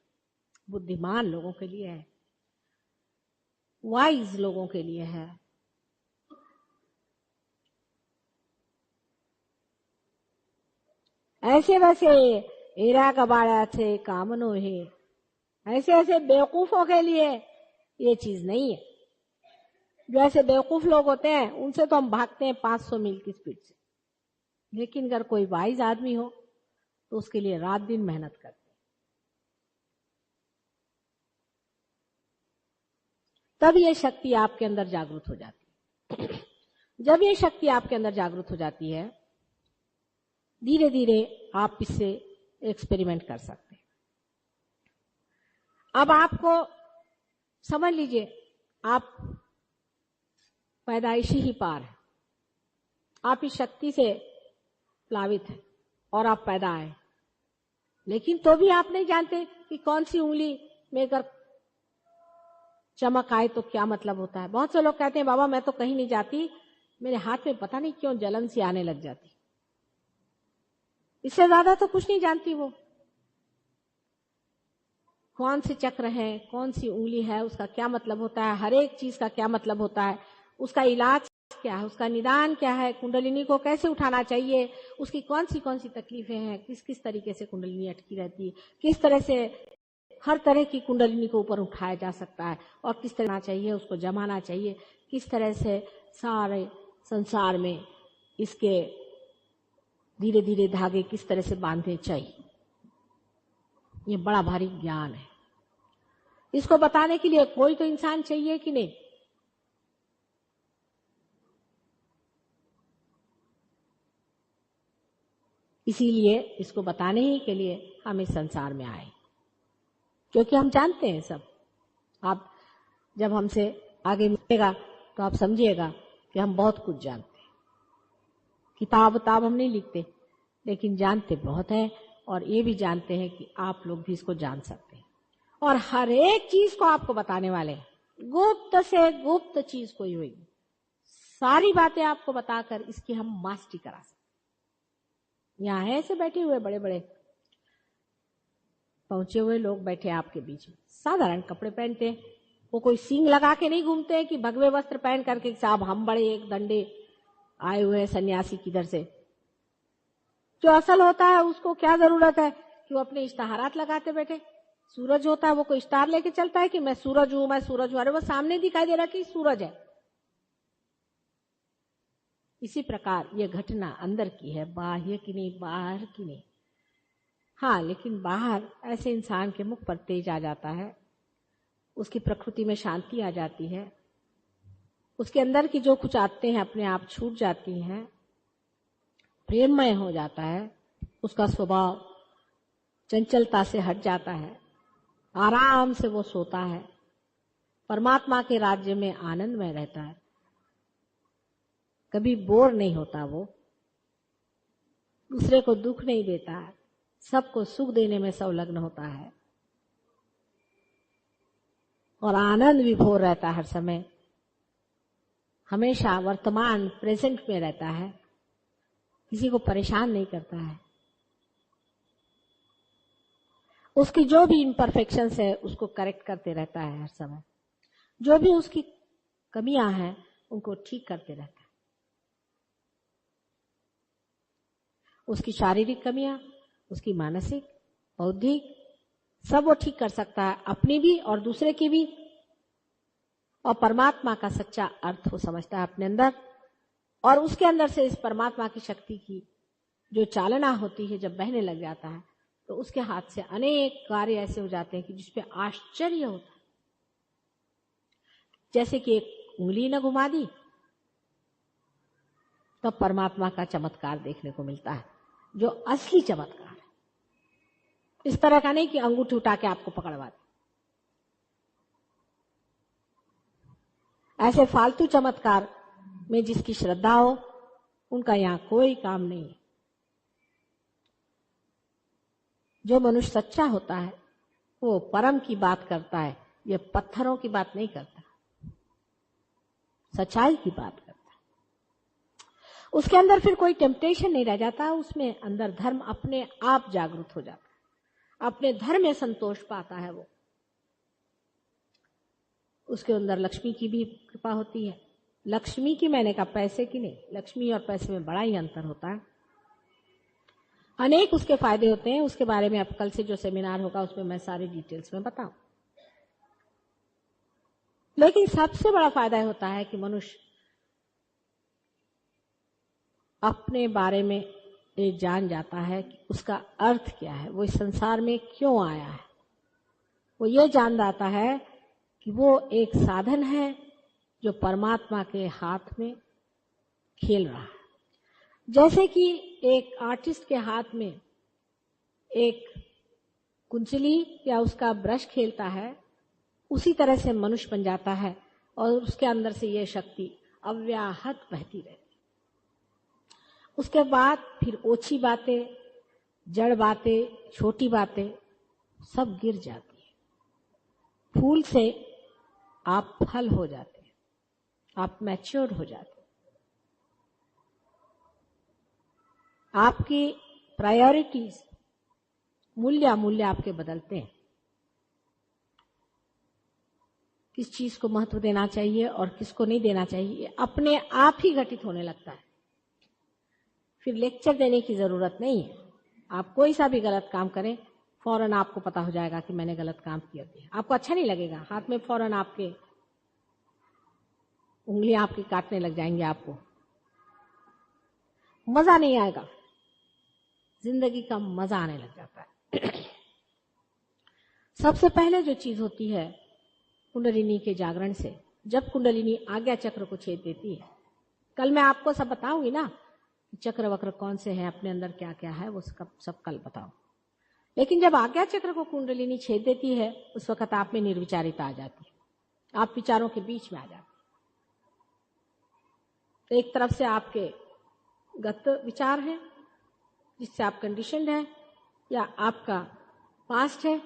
बुद्धिमान लोगों के लिए है, वाइज लोगों के लिए है। ऐसे वैसे हीरा कबाड़ा थे कामनो है, ऐसे ऐसे बेवकूफों के लिए ये चीज नहीं है। जो ऐसे बेवकूफ लोग होते हैं उनसे तो हम भागते हैं 500 मील की स्पीड से, लेकिन अगर कोई वाइज आदमी हो तो उसके लिए रात दिन मेहनत करते हैं। तब ये शक्ति आपके अंदर जागृत हो जाती है। जब ये शक्ति आपके अंदर जागृत हो जाती है, धीरे धीरे आप इससे एक्सपेरिमेंट कर सकते हैं। अब आपको समझ लीजिए आप पैदाइशी ही पार है, आप इस शक्ति से प्लावित हैं और आप पैदा आए, लेकिन तो भी आप नहीं जानते कि कौन सी उंगली में अगर चमक आए तो क्या मतलब होता है। बहुत से लोग कहते हैं बाबा मैं तो कहीं नहीं जाती, मेरे हाथ में पता नहीं क्यों जलन सी आने लग जाती। इससे ज्यादा तो कुछ नहीं जानती वो। कौन से चक्र है, कौन सी उंगली है, उसका क्या मतलब होता है, हर एक चीज का क्या मतलब होता है, उसका इलाज क्या है, उसका निदान क्या है, कुंडलिनी को कैसे उठाना चाहिए, उसकी कौन सी तकलीफें हैं, किस किस तरीके से कुंडलिनी अटकी रहती है, किस तरह से हर तरह की कुंडलिनी को ऊपर उठाया जा सकता है और किस तरह चाहिए, उसको जमाना चाहिए, किस तरह से सारे संसार में इसके धीरे धीरे धागे किस तरह से बांधने चाहिए। ये बड़ा भारी ज्ञान है। इसको बताने के लिए कोई तो इंसान चाहिए कि नहीं। इसीलिए इसको बताने ही के लिए हम इस संसार में आए, क्योंकि हम जानते हैं सब। आप जब हमसे आगे मिलेगा तो आप समझिएगा कि हम बहुत कुछ जानते हैं। किताब हम नहीं लिखते, लेकिन जानते बहुत है, और ये भी जानते हैं कि आप लोग भी इसको जान सकते हैं। और हर एक चीज को आपको बताने वाले हैं। गुप्त से गुप्त चीज कोई होगी, सारी बातें आपको बताकर इसकी हम मास्टरी करा सकते। यहाँ है ऐसे बैठे हुए बड़े बड़े पहुंचे हुए लोग बैठे आपके बीच में, साधारण कपड़े पहनते हैं। वो कोई सींग लगा के नहीं घूमते हैं कि भगवे वस्त्र पहन करके साहब हम बड़े एक दंडे आए हुए हैं सन्यासी किधर से। जो असल होता है उसको क्या जरूरत है कि वो अपने इश्तहारात लगाते बैठे। सूरज होता है वो कोई इश्तहार लेके चलता है कि मैं सूरज हूं, मैं सूरज हूं। अरे वो सामने दिखाई दे रहा कि सूरज है। इसी प्रकार ये घटना अंदर की है, बाह्य की नहीं, बाहर की नहीं। हाँ, लेकिन बाहर ऐसे इंसान के मुख पर तेज आ जाता है, उसकी प्रकृति में शांति आ जाती है, उसके अंदर की जो कुछ आते हैं अपने आप छूट जाती हैं, प्रेममय हो जाता है, उसका स्वभाव चंचलता से हट जाता है, आराम से वो सोता है, परमात्मा के राज्य में आनंद में रहता है, कभी बोर नहीं होता, वो दूसरे को दुख नहीं देता है, सबको सुख देने में संलग्न होता है और आनंद विभोर रहता है। हर समय हमेशा वर्तमान प्रेजेंट में रहता है, किसी को परेशान नहीं करता है। उसकी जो भी इम्परफेक्शंस है उसको करेक्ट करते रहता है हर समय, जो भी उसकी कमियां हैं उनको ठीक करते रहता है। उसकी शारीरिक कमियां, उसकी मानसिक, बौद्धिक, सब वो ठीक कर सकता है, अपनी भी और दूसरे की भी। और परमात्मा का सच्चा अर्थ वो समझता है अपने अंदर, और उसके अंदर से इस परमात्मा की शक्ति की जो चालना होती है, जब बहने लग जाता है तो उसके हाथ से अनेक कार्य ऐसे हो जाते हैं कि जिसपे आश्चर्य होता है। जैसे कि एक उंगली न घुमा दी तब परमात्मा का चमत्कार देखने को मिलता है, जो असली चमत्कार है। इस तरह का नहीं कि अंगूठी उठा के आपको पकड़वा दे। ऐसे फालतू चमत्कार में जिसकी श्रद्धा हो उनका यहां कोई काम नहीं है। जो मनुष्य सच्चा होता है वो परम की बात करता है, ये पत्थरों की बात नहीं करता, सच्चाई की बात करता है। उसके अंदर फिर कोई टेम्पटेशन नहीं रह जाता, उसमें अंदर धर्म अपने आप जागृत हो जाता है, अपने धर्म में संतोष पाता है वो। उसके अंदर लक्ष्मी की भी कृपा होती है। लक्ष्मी की मैंने कहा, पैसे की नहीं। लक्ष्मी और पैसे में बड़ा ही अंतर होता है। अनेक उसके फायदे होते हैं, उसके बारे में अब कल से जो सेमिनार होगा उसमें मैं सारी डिटेल्स में बताऊं। लेकिन सबसे बड़ा फायदा होता है कि मनुष्य अपने बारे में ये जान जाता है कि उसका अर्थ क्या है, वो इस संसार में क्यों आया है। वो ये जान जाता है कि वो एक साधन है जो परमात्मा के हाथ में खेल रहा है। जैसे कि एक आर्टिस्ट के हाथ में एक कुंचली या उसका ब्रश खेलता है, उसी तरह से मनुष्य बन जाता है और उसके अंदर से ये शक्ति अव्याहत बहती रहती। उसके बाद फिर ओछी बातें, जड़ बातें, छोटी बातें सब गिर जाती है। फूल से आप फल हो जाते हैं, आप मैच्योर हो जाते हैं। आपकी प्रायोरिटीज, मूल्य आपके बदलते हैं। किस चीज को महत्व देना चाहिए और किसको नहीं देना चाहिए अपने आप ही घटित होने लगता है। फिर लेक्चर देने की जरूरत नहीं है। आप कोई सा भी गलत काम करें, फौरन आपको पता हो जाएगा कि मैंने गलत काम किया था। आपको अच्छा नहीं लगेगा, हाथ में फौरन आपके उंगलियां आपकी काटने लग जाएंगे, आपको मजा नहीं आएगा, जिंदगी का मजा आने लग जाता है। सबसे पहले जो चीज होती है कुंडलिनी के जागरण से, जब कुंडलिनी आज्ञा चक्र को छेद देती है, कल मैं आपको सब बताऊंगी ना, चक्र वक्र कौन से हैं, अपने अंदर क्या क्या है, वो सब कल बताऊं। लेकिन जब आज्ञा चक्र को कुंडलिनी छेद देती है, उस वक्त आप में निर्विचारिता आ जाती है, आप विचारों के बीच में आ जाते हैं। तो एक तरफ से आपके गत विचार हैं जिससे आप कंडीशनड हैं या आपका पास्ट है,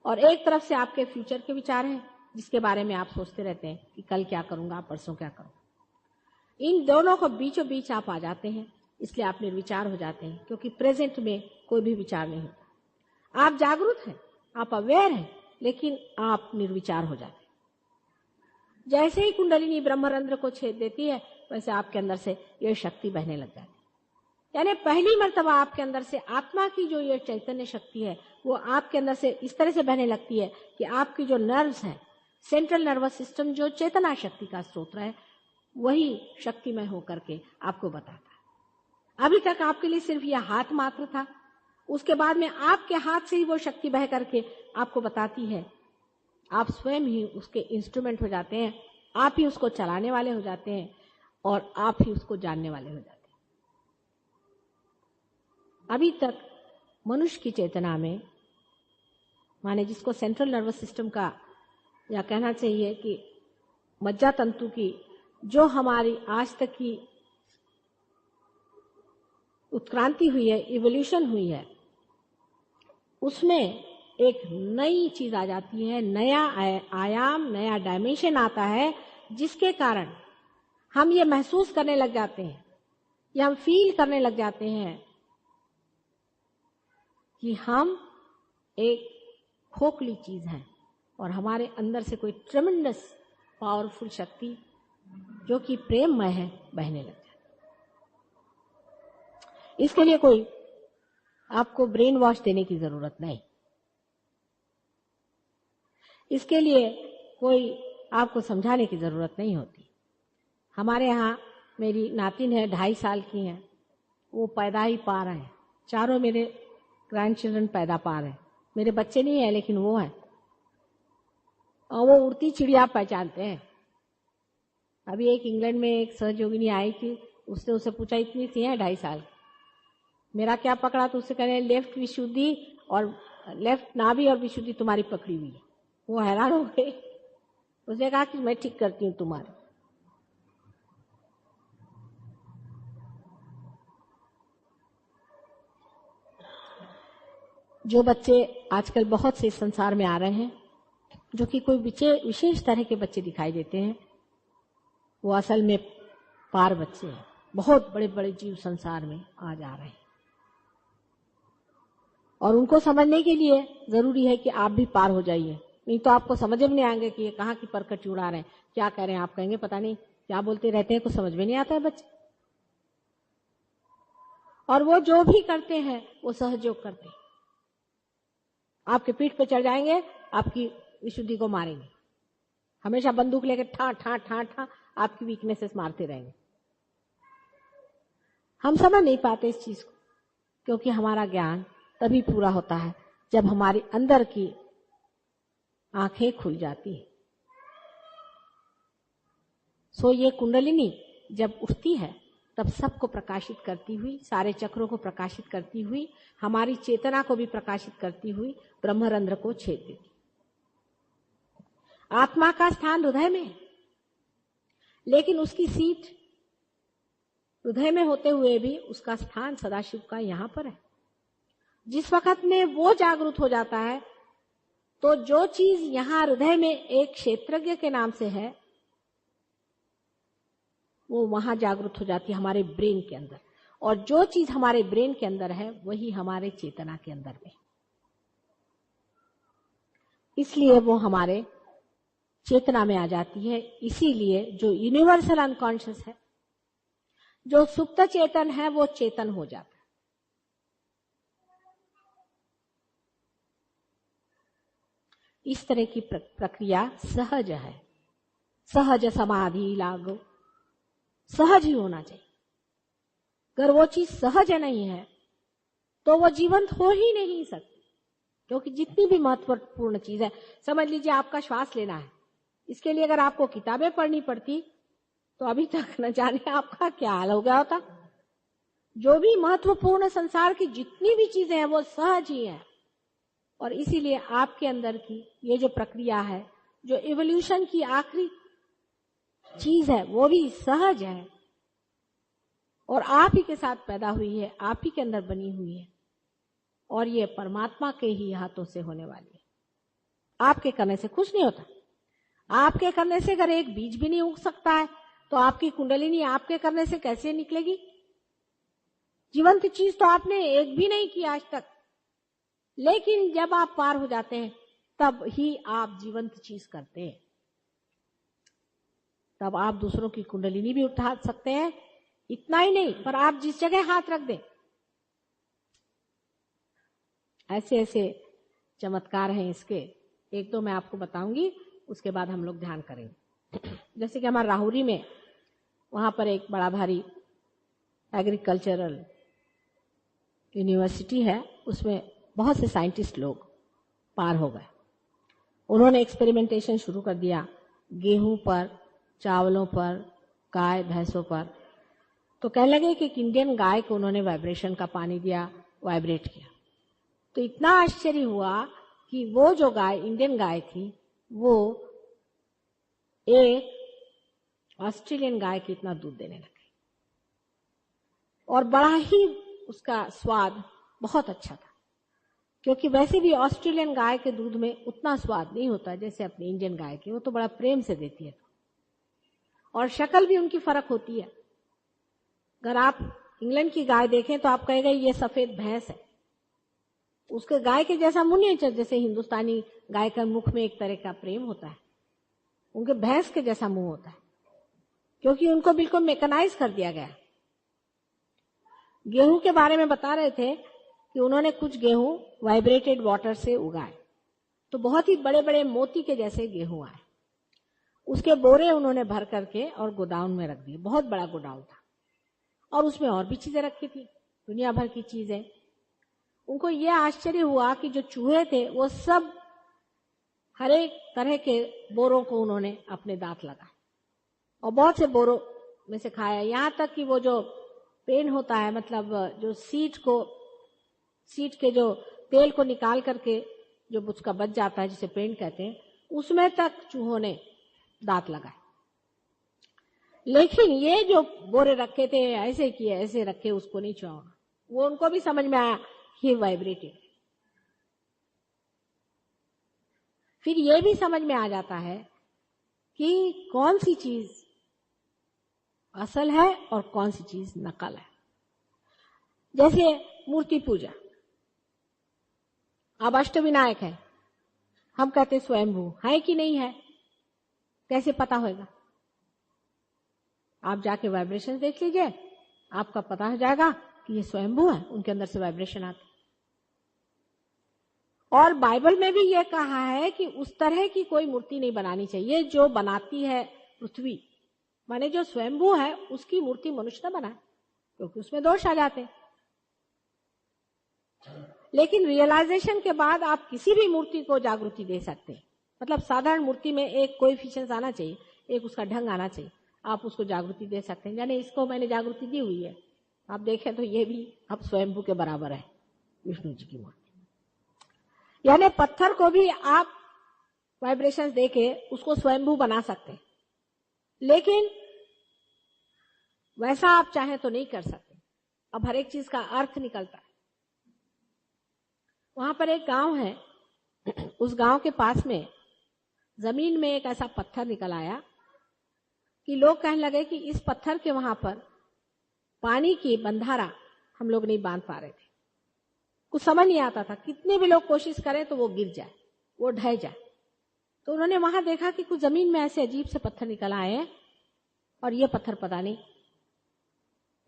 और एक तरफ से आपके फ्यूचर के विचार हैं जिसके बारे में आप सोचते रहते हैं कि कल क्या करूंगा, परसों क्या करूंगा। इन दोनों को बीचों बीच आप आ जाते हैं, इसलिए आप निर्विचार हो जाते हैं, क्योंकि प्रेजेंट में कोई भी विचार नहीं होता। आप जागरूक हैं, आप अवेयर हैं, लेकिन आप निर्विचार हो जाते हैं। जैसे ही कुंडलिनी ब्रह्मरंध्र को छेद देती है, वैसे आपके अंदर से यह शक्ति बहने लग जाती है। यानी पहली मर्तबा आपके अंदर से आत्मा की जो ये चैतन्य शक्ति है, वो आपके अंदर से इस तरह से बहने लगती है कि आपकी जो नर्व्स हैं, सेंट्रल नर्वस सिस्टम जो चेतना शक्ति का स्रोत है, वही शक्तिमय होकर के आपको बताता है। अभी तक आपके लिए सिर्फ यह हाथ मात्र था, उसके बाद में आपके हाथ से ही वो शक्ति बह करके आपको बताती है। आप स्वयं ही उसके इंस्ट्रूमेंट हो जाते हैं, आप ही उसको चलाने वाले हो जाते हैं और आप ही उसको जानने वाले हो जाते हैं। अभी तक मनुष्य की चेतना में, माने जिसको सेंट्रल नर्वस सिस्टम का, या कहना चाहिए कि मज्जा तंतु की जो हमारी आज तक की उत्क्रांति हुई है, इवोल्यूशन हुई है, उसमें एक नई चीज आ जाती है, नया आयाम, नया डायमेंशन आता है, जिसके कारण हम ये महसूस करने लग जाते हैं, या हम फील करने लग जाते हैं कि हम एक खोखली चीज हैं और हमारे अंदर से कोई ट्रेमेंडस पावरफुल शक्ति जो कि प्रेममय है बहने लग जाती है। इसके लिए कोई आपको ब्रेन वॉश देने की जरूरत नहीं, इसके लिए कोई आपको समझाने की जरूरत नहीं होती। हमारे यहाँ मेरी नातिन है, 2.5 साल की है, वो पैदा ही पा रहे हैं, चारों मेरे ग्रैंड चिल्ड्रन पैदा पा रहे हैं। मेरे बच्चे नहीं है लेकिन वो है, और वो उड़ती चिड़िया पहचानते हैं। अभी एक इंग्लैंड में एक सहयोगिनी आई थी, उसने उससे पूछा इतनी सी है 2.5 साल, मेरा क्या पकड़ा, तो उससे कह रहे लेफ्ट विशुद्धि और लेफ्ट नाभि और विशुद्धि तुम्हारी पकड़ी हुई है। वो हैरान हो गए, उसने कहा कि मैं ठीक करती हूँ तुम्हारी। जो बच्चे आजकल बहुत से संसार में आ रहे हैं, जो कि कोई विशेष तरह के बच्चे दिखाई देते हैं, वो असल में पार बच्चे हैं। बहुत बड़े बड़े जीव संसार में आ जा रहे हैं, और उनको समझने के लिए जरूरी है कि आप भी पार हो जाइए, नहीं तो आपको समझ में नहीं आएंगे कि ये कहाँ की परकट उड़ा रहे हैं, क्या कह रहे हैं। आप कहेंगे पता नहीं क्या बोलते रहते हैं, कुछ समझ में नहीं आता है बच्चे। और वो जो भी करते हैं वो सहयोग करते हैं, आपके पीठ पे चढ़ जाएंगे, आपकी विशुद्धि को मारेंगे, हमेशा बंदूक लेकर ठा ठा ठा ठा आपकी वीकनेसेस मारते रहेंगे। हम समझ नहीं पाते इस चीज को, क्योंकि हमारा ज्ञान तभी पूरा होता है जब हमारी अंदर की आंखें खुल जाती है। सो ये कुंडलिनी जब उठती है तब सबको प्रकाशित करती हुई, सारे चक्रों को प्रकाशित करती हुई, हमारी चेतना को भी प्रकाशित करती हुई ब्रह्मरंध्र को छेद देती। आत्मा का स्थान हृदय में है, लेकिन उसकी सीट हृदय में होते हुए भी उसका स्थान सदाशिव का यहाँ पर है। जिस वक्त में वो जागृत हो जाता है तो जो चीज यहाँ हृदय में एक क्षेत्रज्ञ के नाम से है वो वहां जागृत हो जाती है हमारे ब्रेन के अंदर, और जो चीज हमारे ब्रेन के अंदर है वही हमारे चेतना के अंदर में, इसलिए वो हमारे चेतना में आ जाती है। इसीलिए जो यूनिवर्सल अनकॉन्शियस है, जो सुप्त चेतन है, वो चेतन हो जाता है। इस तरह की प्रक्रिया सहज है। सहज समाधि लागो, सहज ही होना चाहिए। अगर वो चीज सहज नहीं है तो वो जीवंत हो ही नहीं सकती, क्योंकि जितनी भी महत्वपूर्ण चीज है, समझ लीजिए आपका श्वास लेना है, इसके लिए अगर आपको किताबें पढ़नी पड़ती तो अभी तक न जाने आपका क्या हाल हो गया होता। जो भी महत्वपूर्ण संसार की जितनी भी चीजें हैं वो सहज ही है, और इसीलिए आपके अंदर की ये जो प्रक्रिया है, जो इवोल्यूशन की आखिरी चीज है, वो भी सहज है और आप ही के साथ पैदा हुई है, आप ही के अंदर बनी हुई है, और ये परमात्मा के ही हाथों से होने वाली है। आपके करने से कुछ नहीं होता। आपके करने से अगर एक बीज भी नहीं उग सकता है तो आपकी कुंडलिनी आपके करने से कैसे निकलेगी? जीवंत चीज तो आपने एक भी नहीं की आज तक, लेकिन जब आप पार हो जाते हैं तब ही आप जीवंत चीज करते हैं। तब आप दूसरों की कुंडलिनी भी उठा सकते हैं। इतना ही नहीं, पर आप जिस जगह हाथ रख दें, ऐसे ऐसे चमत्कार हैं इसके। एक दो मैं आपको बताऊंगी, उसके बाद हम लोग ध्यान करेंगे। जैसे कि हमारे राहुरी में, वहां पर एक बड़ा भारी एग्रीकल्चरल यूनिवर्सिटी है, उसमें बहुत से साइंटिस्ट लोग पार हो गए। उन्होंने एक्सपेरिमेंटेशन शुरू कर दिया गेहूं पर, चावलों पर, गाय भैंसों पर। तो कहने लगे कि एक इंडियन गाय को उन्होंने वाइब्रेशन का पानी दिया, वाइब्रेट किया। तो इतना आश्चर्य हुआ कि वो जो गाय, इंडियन गाय थी, वो एक ऑस्ट्रेलियन गाय की इतना दूध देने लगी, और बड़ा ही उसका स्वाद बहुत अच्छा था, क्योंकि वैसे भी ऑस्ट्रेलियन गाय के दूध में उतना स्वाद नहीं होता जैसे अपनी इंडियन गाय के। वो तो बड़ा प्रेम से देती है, और शक्ल भी उनकी फर्क होती है। अगर आप इंग्लैंड की गाय देखें तो आप कहेगा ये सफेद भैंस है, उसके गाय के जैसा मुंह नहीं है। जैसे हिंदुस्तानी गाय का मुख में एक तरह का प्रेम होता है, उनके भैंस के जैसा मुंह होता है, क्योंकि उनको बिल्कुल मैकेनाइज कर दिया गया। गेहूं के बारे में बता रहे थे कि उन्होंने कुछ गेहूं वाइब्रेटेड वाटर से उगाए, तो बहुत ही बड़े बड़े मोती के जैसे गेहूं आए। उसके बोरे उन्होंने भर करके और गोडाउन में रख दिए, बहुत बड़ा गोडाउन था, और उसमें और भी चीजें रखी थी, दुनिया भर की चीजें। उनको ये आश्चर्य हुआ कि जो चूहे थे वो सब हर एक तरह के बोरों को उन्होंने अपने दांत लगाए और बहुत से बोरों में से खाया। यहाँ तक कि वो जो पेन होता है, मतलब जो सीट के जो तेल को निकाल करके जो उसका बच जाता है, जिसे पेन कहते हैं, उसमें तक चूहों ने दांत लगाए। लेकिन ये जो बोरे रखे थे, ऐसे किए, ऐसे रखे, उसको नहीं छुआ। वो उनको भी समझ में आया कि वाइब्रेटेड। फिर ये भी समझ में आ जाता है कि कौन सी चीज असल है और कौन सी चीज नकल है। जैसे मूर्ति पूजा, अब अष्टविनायक है, हम कहते स्वयंभू है कि नहीं है, कैसे पता होगा? आप जाके वाइब्रेशन देख लीजिए, आपका पता हो जाएगा कि ये स्वयंभू है, उनके अंदर से वाइब्रेशन आती। और बाइबल में भी ये कहा है कि उस तरह की कोई मूर्ति नहीं बनानी चाहिए जो बनाती है पृथ्वी, माने जो स्वयंभू है उसकी मूर्ति मनुष्य न बनाए, क्योंकि उसमें दोष आ जाते हैं। लेकिन रियलाइजेशन के बाद आप किसी भी मूर्ति को जागृति दे सकते हैं। मतलब साधारण मूर्ति में एक कोएफिशिएंट आना चाहिए, एक उसका ढंग आना चाहिए, आप उसको जागृति दे सकते हैं। यानी इसको मैंने जागृति दी हुई है, आप देखें तो ये भी अब स्वयंभू के बराबर है, विष्णु जी की मूर्ति। यानी पत्थर को भी आप वाइब्रेशंस देके उसको स्वयंभू बना सकते हैं। लेकिन वैसा आप चाहें तो नहीं कर सकते। अब हर एक चीज का अर्थ निकलता है। वहां पर एक गांव है, उस गांव के पास में जमीन में एक ऐसा पत्थर निकल आया कि लोग कहने लगे कि इस पत्थर के वहां पर पानी की बंधारा हम लोग नहीं बांध पा रहे थे। कुछ समझ नहीं आता था, कितने भी लोग कोशिश करें तो वो गिर जाए, वो ढह जाए। तो उन्होंने वहां देखा कि कुछ जमीन में ऐसे अजीब से पत्थर निकल आए हैं, और ये पत्थर पता नहीं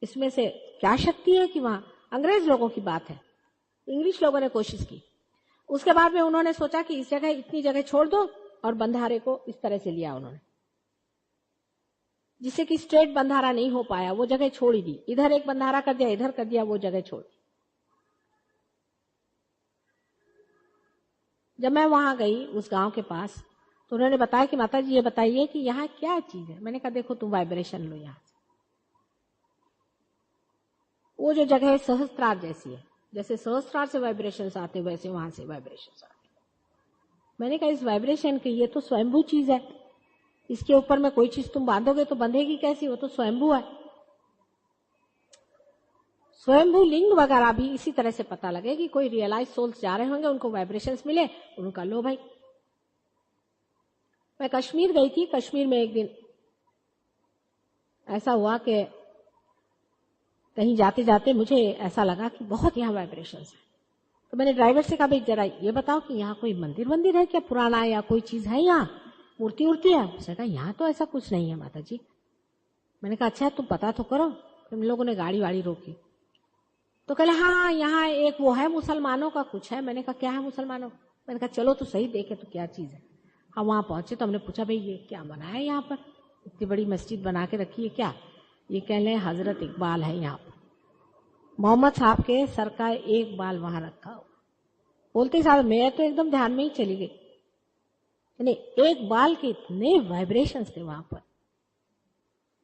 इसमें से क्या शक्ति है कि वहां, अंग्रेज लोगों की बात है, इंग्लिश लोगों ने कोशिश की। उसके बाद में उन्होंने सोचा कि इस जगह इतनी जगह छोड़ दो, और बंधारे को इस तरह से लिया उन्होंने, जिससे कि स्ट्रेट बंधारा नहीं हो पाया, वो जगह छोड़ ही दी। इधर एक बंधारा कर दिया, इधर कर दिया, वो जगह छोड़ दी। जब मैं वहां गई उस गांव के पास, तो उन्होंने बताया कि माता जी ये बताइए कि यहाँ क्या चीज है। मैंने कहा देखो तुम वाइब्रेशन लो यहाँ से। वो जो जगह है सहस्त्रार जैसी है, जैसे सहस्त्रार से वाइब्रेशंस आते वैसे वहां से वाइब्रेशंस आते। मैंने कहा इस वाइब्रेशन की ये तो स्वयंभू चीज है, इसके ऊपर में कोई चीज तुम बांधोगे तो बंधेगी कैसी, वो तो स्वयंभू है। स्वयंभू लिंग वगैरह भी इसी तरह से पता लगे कि कोई रियलाइज सोल्स जा रहे होंगे, उनको वाइब्रेशंस मिले, उनका लो भाई। मैं कश्मीर गई थी। कश्मीर में एक दिन ऐसा हुआ कि कहीं जाते जाते मुझे ऐसा लगा कि बहुत यहाँ वाइब्रेशंस है। तो मैंने ड्राइवर से कहा भाई जरा ये बताओ कि यहाँ कोई मंदिर है क्या पुराना, या कोई चीज है यहाँ, मूर्ति उर्ति है? उसने कहा यहाँ तो ऐसा कुछ नहीं है माता जी। मैंने कहा अच्छा तुम पता तो करो। हम लोगों ने गाड़ी वाड़ी रोकी, तो कहले हाँ यहाँ एक वो है मुसलमानों का कुछ है। मैंने कहा क्या है मुसलमानों? मैंने कहा चलो तो सही देखे तो क्या चीज है। हम वहां पहुंचे तो हमने पूछा भाई ये क्या बना है यहाँ पर, इतनी बड़ी मस्जिद बना के रखी है क्या? ये कह ले हजरत इकबाल है यहाँ पर, मोहम्मद साहब के सर का एक बाल वहां रखा हुआ। बोलते साहब मैं तो एकदम ध्यान में ही चली गई, यानी एक बाल के इतने वाइब्रेशंस थे वहां पर।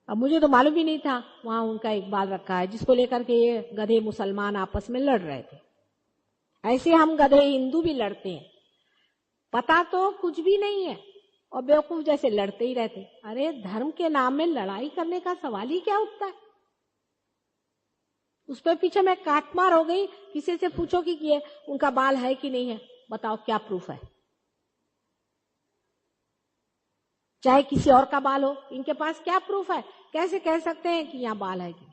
अब मुझे तो मालूम भी नहीं था वहां उनका एक बाल रखा है, जिसको लेकर के ये गधे मुसलमान आपस में लड़ रहे थे। ऐसे हम गधे हिंदू भी लड़ते हैं, पता तो कुछ भी नहीं है और बेवकूफ जैसे लड़ते ही रहते। अरे धर्म के नाम में लड़ाई करने का सवाल ही क्या उठता है? उस पर पीछे मैं काटमार हो गई। किसी से पूछो कि ये उनका बाल है कि नहीं है, बताओ क्या प्रूफ है? चाहे किसी और का बाल हो, इनके पास क्या प्रूफ है? कैसे कह सकते हैं कि यहाँ बाल है कि?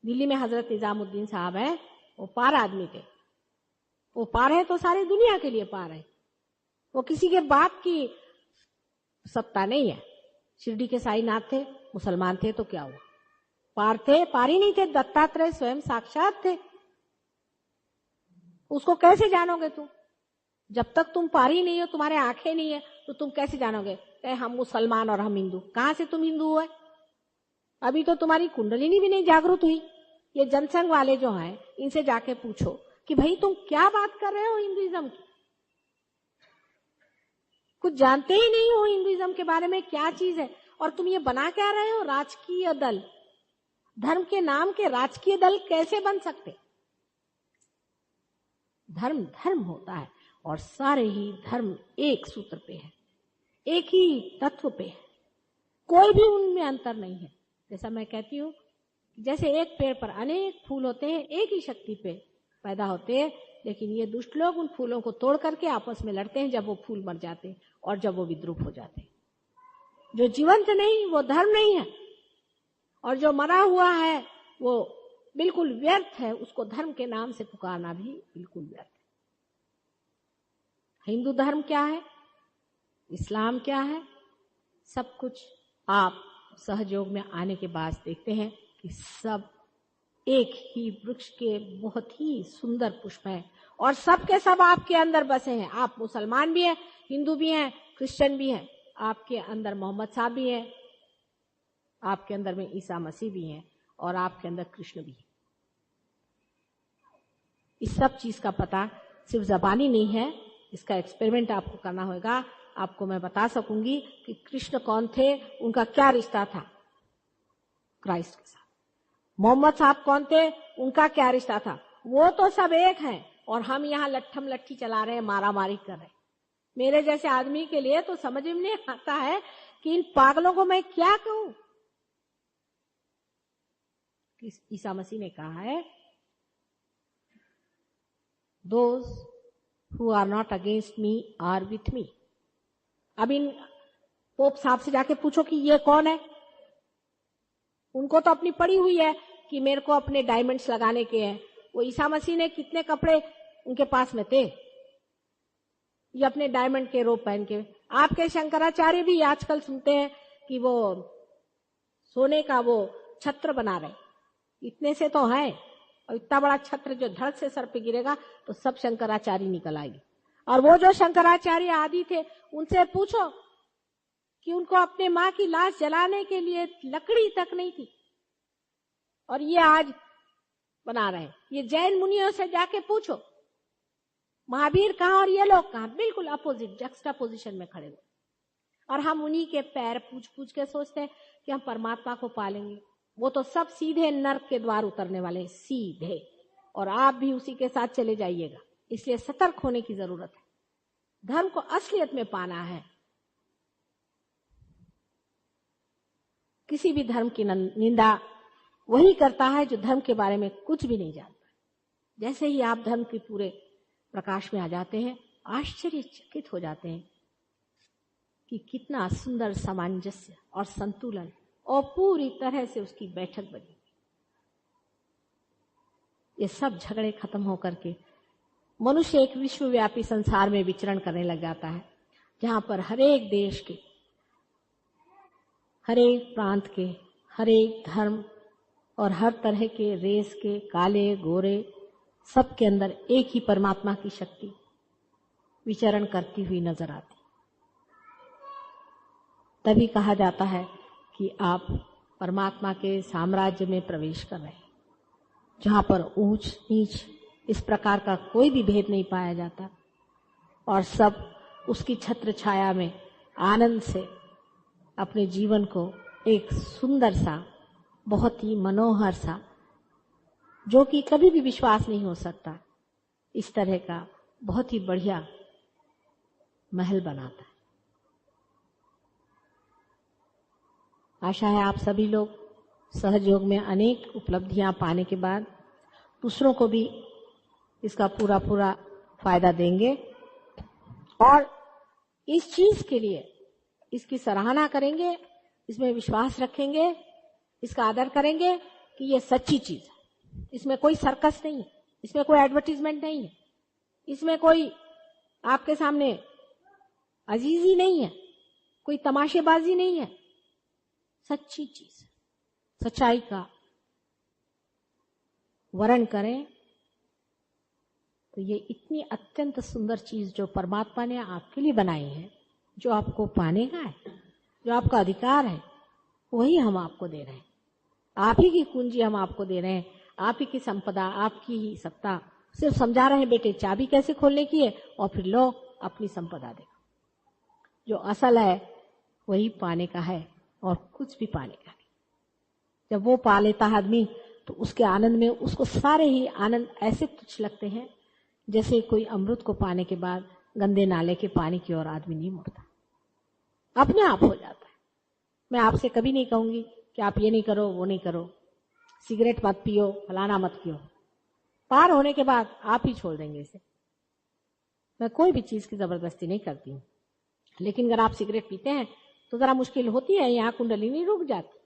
दिल्ली में हजरत निजामुद्दीन साहब है, वो पार आदमी थे। वो पार है तो सारी दुनिया के लिए पार है, वो किसी के बाप की सत्ता नहीं है। शिरडी के साईनाथ थे, मुसलमान थे तो क्या हुआ? पार थे? पार ही नहीं थे। दत्तात्रेय स्वयं साक्षात थे। उसको कैसे जानोगे तुम? जब तक तुम पारी नहीं हो, तुम्हारे आंखें नहीं है, तो तुम कैसे जानोगे हम मुसलमान और हम हिंदू? कहां से तुम हिंदू हुए? अभी तो तुम्हारी कुंडलिनी भी नहीं जागृत हुई। ये जनसंघ वाले जो हैं, इनसे जाके पूछो कि भाई तुम क्या बात कर रहे हो हिंदुइज्म की? कुछ जानते ही नहीं हो हिंदुइज्म के बारे में, क्या चीज है। और तुम ये बना क्या रहे हो? राजकीय दल। धर्म के नाम के राजकीय दल कैसे बन सकते? धर्म धर्म होता है और सारे ही धर्म एक सूत्र पे है, एक ही तत्व पे है, कोई भी उनमें अंतर नहीं है। जैसा मैं कहती हूँ, जैसे एक पेड़ पर अनेक फूल होते हैं, एक ही शक्ति पे पैदा होते हैं, लेकिन ये दुष्ट लोग उन फूलों को तोड़ करके आपस में लड़ते हैं जब वो फूल मर जाते हैं और जब वो विद्रूप हो जाते हैं। जो जीवंत नहीं वो धर्म नहीं है, और जो मरा हुआ है वो बिल्कुल व्यर्थ है। उसको धर्म के नाम से पुकारना भी बिल्कुल व्यर्थ है। हिंदू धर्म क्या है, इस्लाम क्या है, सब कुछ आप सहयोग में आने के बाद देखते हैं कि सब एक ही वृक्ष के बहुत ही सुंदर पुष्प हैं, और सब के सब आपके अंदर बसे हैं। आप मुसलमान भी हैं, हिंदू भी हैं, क्रिश्चियन भी हैं, आपके अंदर मोहम्मद साहब भी हैं, आपके अंदर में ईसा मसीह भी हैं, और आपके अंदर कृष्ण भी है। इस सब चीज का पता सिर्फ जबानी नहीं है, इसका एक्सपेरिमेंट आपको करना होगा। आपको मैं बता सकूंगी कि कृष्ण कौन थे, उनका क्या रिश्ता था क्राइस्ट के साथ। मोहम्मद साहब कौन थे, उनका क्या रिश्ता था। वो तो सब एक हैं, और हम यहाँ लट्ठम लट्ठी चला रहे हैं, मारा मारी कर रहे हैं। मेरे जैसे आदमी के लिए तो समझ में नहीं आता है कि इन पागलों को मैं क्या कहूं। ईसा मसीह ने कहा है, those who are not against me are with me. अब इन पोप साहब से जाके पूछो कि ये कौन है। उनको तो अपनी पड़ी हुई है कि मेरे को अपने डायमंड्स लगाने के हैं। वो ईसा मसीह ने कितने कपड़े उनके पास में थे, ये अपने डायमंड के रोब पहन के। आपके शंकराचार्य भी आजकल सुनते हैं कि वो सोने का वो छत्र बना रहे, इतने से तो है, और इतना बड़ा छत्र जो धड़ से सर पे गिरेगा तो सब शंकराचार्य निकल आएगी। और वो जो शंकराचार्य आदि थे उनसे पूछो कि उनको अपने माँ की लाश जलाने के लिए लकड़ी तक नहीं थी, और ये आज बना रहे। ये जैन मुनियों से जाके पूछो महावीर कहाँ और ये लोग कहाँ, बिल्कुल अपोजिट जक्स्टा पोजिशन में खड़े हुए। और हम उन्हीं के पैर पूछ पूछ के सोचते हैं कि हम परमात्मा को पालेंगे। वो तो सब सीधे नर्क के द्वार उतरने वाले हैं, सीधे, और आप भी उसी के साथ चले जाइएगा। इसलिए सतर्क होने की जरूरत है। धर्म को असलियत में पाना है। किसी भी धर्म की निंदा वही करता है जो धर्म के बारे में कुछ भी नहीं जानता। जैसे ही आप धर्म के पूरे प्रकाश में आ जाते हैं, आश्चर्यचकित हो जाते हैं कि कितना सुंदर सामंजस्य और संतुलन और पूरी तरह से उसकी बैठक बनी। ये सब झगड़े खत्म होकर के मनुष्य एक विश्वव्यापी संसार में विचरण करने लग जाता है, जहां पर हर एक देश के, हर एक प्रांत के, हर एक धर्म और हर तरह के रेस के, काले गोरे, सबके अंदर एक ही परमात्मा की शक्ति विचरण करती हुई नजर आती। तभी कहा जाता है कि आप परमात्मा के साम्राज्य में प्रवेश कर रहे हैं, जहां पर ऊंच नीच इस प्रकार का कोई भी भेद नहीं पाया जाता, और सब उसकी छत्र छाया में आनंद से अपने जीवन को एक सुंदर सा, बहुत ही मनोहर सा, जो कि कभी भी विश्वास नहीं हो सकता, इस तरह का बहुत ही बढ़िया महल बनाता है। आशा है आप सभी लोग सहयोग में अनेक उपलब्धियां पाने के बाद दूसरों को भी इसका पूरा पूरा फायदा देंगे, और इस चीज के लिए इसकी सराहना करेंगे, इसमें विश्वास रखेंगे, इसका आदर करेंगे कि ये सच्ची चीज है। इसमें कोई सर्कस नहीं है, इसमें कोई एडवर्टीजमेंट नहीं है, इसमें कोई आपके सामने अजीजी नहीं है, कोई तमाशेबाजी नहीं है। सच्ची चीज, सच्चाई का वर्ण करें तो ये इतनी अत्यंत सुंदर चीज जो परमात्मा ने आपके लिए बनाई है, जो आपको पाने का है, जो आपका अधिकार है, वही हम आपको दे रहे हैं। आप ही की कुंजी हम आपको दे रहे हैं, आप ही की संपदा, आपकी ही सत्ता। सिर्फ समझा रहे हैं बेटे चाबी कैसे खोलने की है, और फिर लो अपनी संपदा देखो। जो असल है वही पाने का है, और कुछ भी पाने का नहीं। जब वो पा लेता है आदमी, तो उसके आनंद में उसको सारे ही आनंद ऐसे तुच्छ लगते हैं जैसे कोई अमृत को पाने के बाद गंदे नाले के पानी की ओर आदमी नहीं मुड़ता, अपने आप हो जाता है। मैं आपसे कभी नहीं कहूंगी कि आप ये नहीं करो, वो नहीं करो, सिगरेट मत पियो, फलाना मत पियो। पार होने के बाद आप ही छोड़ देंगे इसे। मैं कोई भी चीज की जबरदस्ती नहीं करती हूँ, लेकिन अगर आप सिगरेट पीते हैं तो जरा मुश्किल होती है, यहाँ कुंडलिनी रुक जाती,